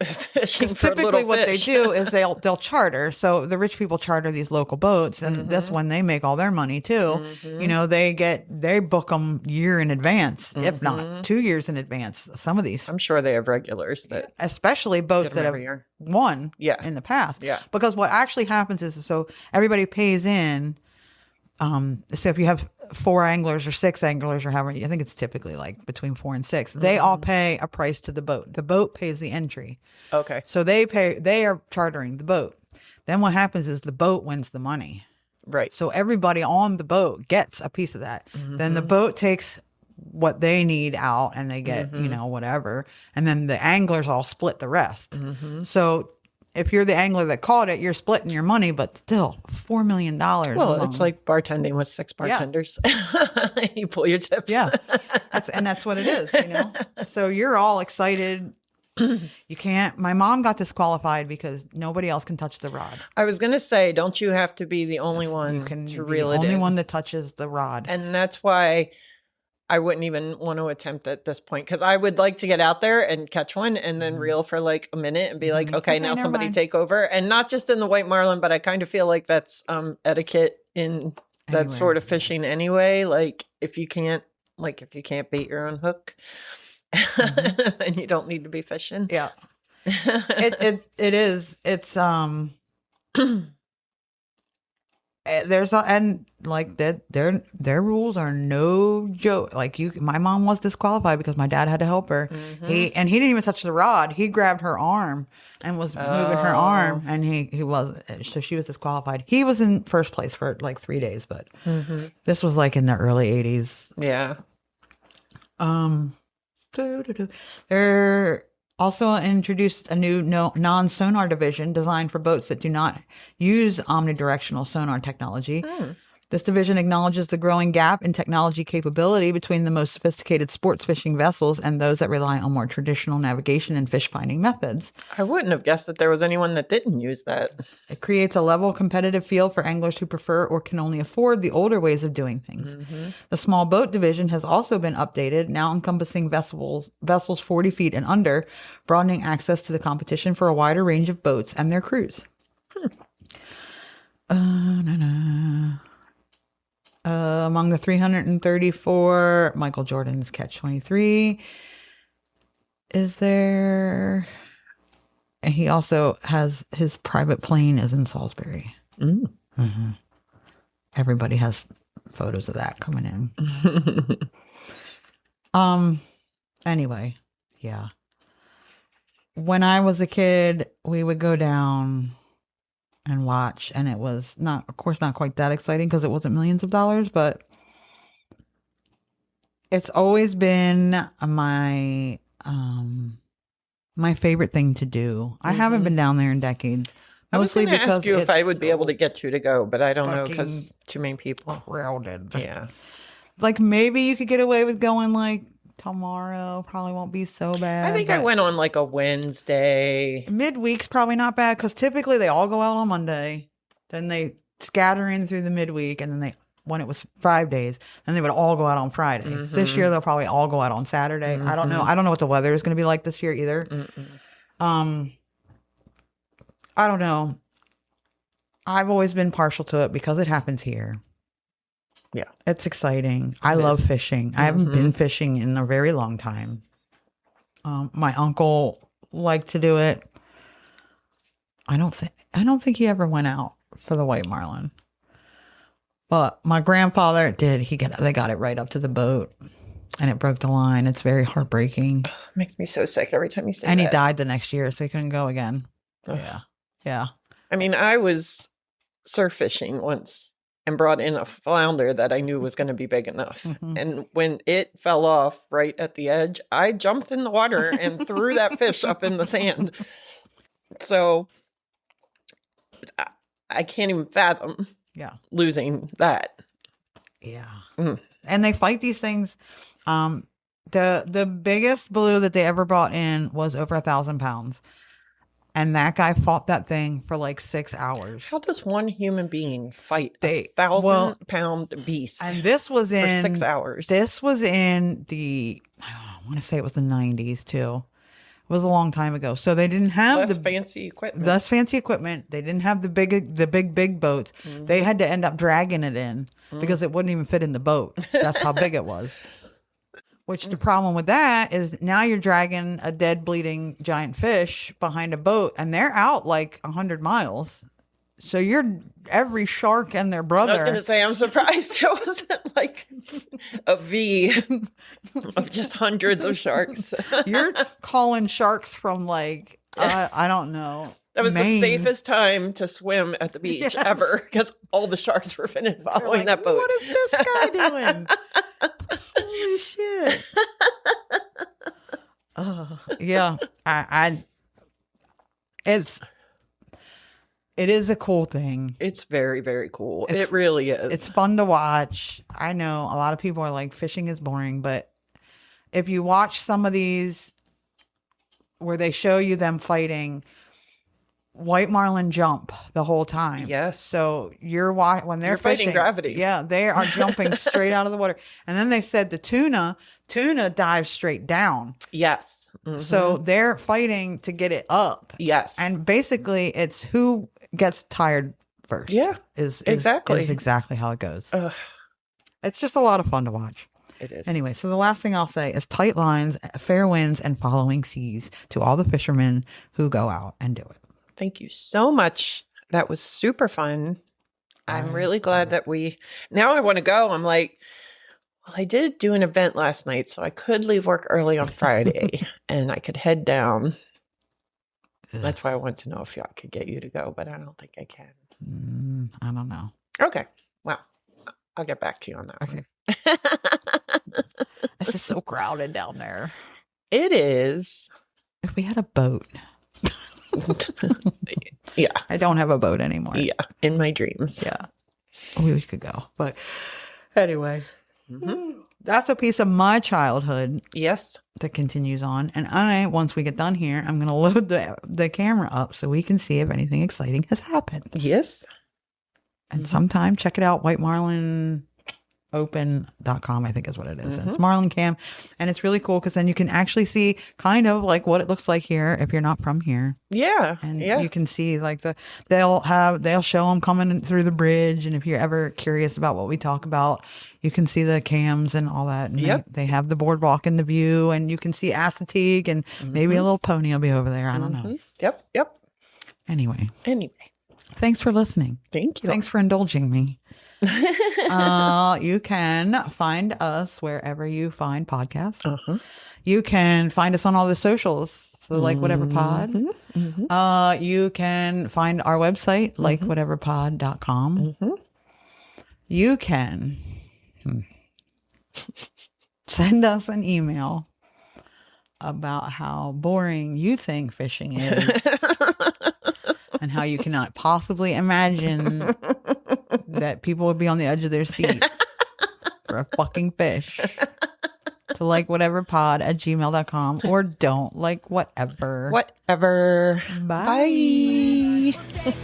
fishing for Typically little what fish. they do is they'll charter. So the rich people charter these local boats, and that's when they make all their money too. You know, they book them year in advance, if not 2 years in advance. Some of these, I'm sure they have regulars that especially boats get 'em that every have year. won in the past. Yeah. Because what actually happens is, so everybody pays in. So if you have 4 anglers or 6 anglers or however, I think it's typically like between 4 and 6, they all pay a price to the boat. The boat pays the entry. Okay. So they are chartering the boat. Then what happens is the boat wins the money. Right. So everybody on the boat gets a piece of that. Then the boat takes what they need out and they get, whatever. And then the anglers all split the rest. So if you're the angler that caught it, you're splitting your money, but still $4 million. Well, it's like bartending with 6 bartenders. You pull your tips. Yeah. That's what it is, So you're all excited. You can't. My mom got disqualified because nobody else can touch the rod. I was going to say, don't you have to be the only one You can to be reel the it only in? one that touches the rod. And that's why I wouldn't even want to attempt at this point, because I would like to get out there and catch one and then reel for like a minute and be like, okay, now never somebody mind. take over. And not just in the White Marlin, but I kind of feel like that's etiquette in that Anywhere. sort of fishing anyway. Like if you can't bait your own hook, then you don't need to be fishing. Yeah. It is. It's there's and like that their rules are no joke. Like my mom was disqualified because my dad had to help her. He didn't even touch the rod. He grabbed her arm and was moving her arm, and he was, so she was disqualified. He was in first place for like 3 days, but this was like in the early 80s. Yeah. They're also introduced a new non-sonar division designed for boats that do not use omnidirectional sonar technology. This division acknowledges the growing gap in technology capability between the most sophisticated sports fishing vessels and those that rely on more traditional navigation and fish finding methods. I wouldn't have guessed that there was anyone that didn't use that. It creates a level competitive field for anglers who prefer or can only afford the older ways of doing things. The small boat division has also been updated, now encompassing vessels 40 feet and under, broadening access to the competition for a wider range of boats and their crews. Among the 334, Michael Jordan's Catch 23 is there. And he also has his private plane is in Salisbury. Everybody has photos of that coming in. Anyway, yeah. When I was a kid, we would go down and watch, and it was not quite that exciting because it wasn't millions of dollars, but it's always been my favorite thing to do. I haven't been down there in decades. I was Mostly going to because ask you if it's I would be able to get you to go, but I don't know fucking because too many people. crowded. Yeah. Like maybe you could get away with going like tomorrow. Probably won't be so bad. I think I went on like a Wednesday. Midweek's probably not bad because typically they all go out on Monday. Then they scatter in through the midweek, and then when it was 5 days, then they would all go out on Friday. This year they'll probably all go out on Saturday. I don't know. I don't know what the weather is going to be like this year either. I don't know. I've always been partial to it because it happens here. Yeah. It's exciting. I love fishing. I haven't been fishing in a very long time. My uncle liked to do it. I don't think he ever went out for the White Marlin. But my grandfather did. They got it right up to the boat, and it broke the line. It's very heartbreaking. Makes me so sick every time you say And that. he died the next year, so he couldn't go again. Yeah. I mean, I was surf fishing once and brought in a flounder that I knew was going to be big enough. And when it fell off right at the edge, I jumped in the water and threw that fish up in the sand. So I can't even fathom losing that. Yeah. And they fight these things. The biggest blue that they ever brought in was over 1,000 pounds. And that guy fought that thing for like 6 hours. How does one human being fight a 1,000-pound beast? And this was for 6 hours. This was in I want to say it was the 90s too. It was a long time ago. So they didn't have fancy equipment. Less fancy equipment. They didn't have the big boats. They had to end up dragging it in because it wouldn't even fit in the boat. That's how big it was. Which the problem with that is now you're dragging a dead, bleeding giant fish behind a boat, and they're out like 100 miles. So you're every shark and their brother. I was going to say, I'm surprised it wasn't like a V of just hundreds of sharks. You're calling sharks from like, I don't know. That was Maine. the safest time to swim at the beach ever because all the sharks were following like, that boat. What is this guy doing? Holy shit. Yeah. It is a cool thing. It's very, very cool. It really is. It's fun to watch. I know a lot of people are like, fishing is boring, but if you watch some of these where they show you them fighting, white marlin jump the whole time. Yes. So when they're fighting fishing, gravity. Yeah, they are jumping straight out of the water. And then they said the tuna dives straight down. Yes. So they're fighting to get it up. Yes. And basically it's who gets tired first. Yeah. Is exactly how it goes. It's just a lot of fun to watch. It is. Anyway, so the last thing I'll say is tight lines, fair winds, and following seas to all the fishermen who go out and do it. Thank you so much. That was super fun. I'm really glad that now I want to go. I'm like, well, I did do an event last night, so I could leave work early on Friday and I could head down. That's why I want to know if I could get you to go, but I don't think I can. I don't know. Okay. Well, I'll get back to you on that. Okay. It's just so crowded down there. It is. If we had a boat. Yeah. I don't have a boat anymore. Yeah. In my dreams. Yeah. we could go. But anyway, that's a piece of my childhood Yes. that continues on. And once we get done here, I'm going to load the camera up so we can see if anything exciting has happened. Yes. And sometime check it out, White Marlin Open.com, I think is what it is. It's Marlin Cam. And it's really cool because then you can actually see kind of like what it looks like here if you're not from here. Yeah. And yeah. you can see like they'll show them coming through the bridge. And if you're ever curious about what we talk about, you can see the cams and all that. And Yep. they have the boardwalk in the view, and you can see Assateague, and maybe a little pony will be over there. I don't know. Yep. Yep. Anyway, Thanks for listening. Thank you. Thanks for indulging me. You can find us wherever you find podcasts. You can find us on all the socials. So like whatever pod. You can find our website, likewhateverpod.com. You can send us an email about how boring you think fishing is and how you cannot possibly imagine that people would be on the edge of their seats for a fucking fish. To likewhateverpod@gmail.com, or don't like whatever. Whatever. Bye. Take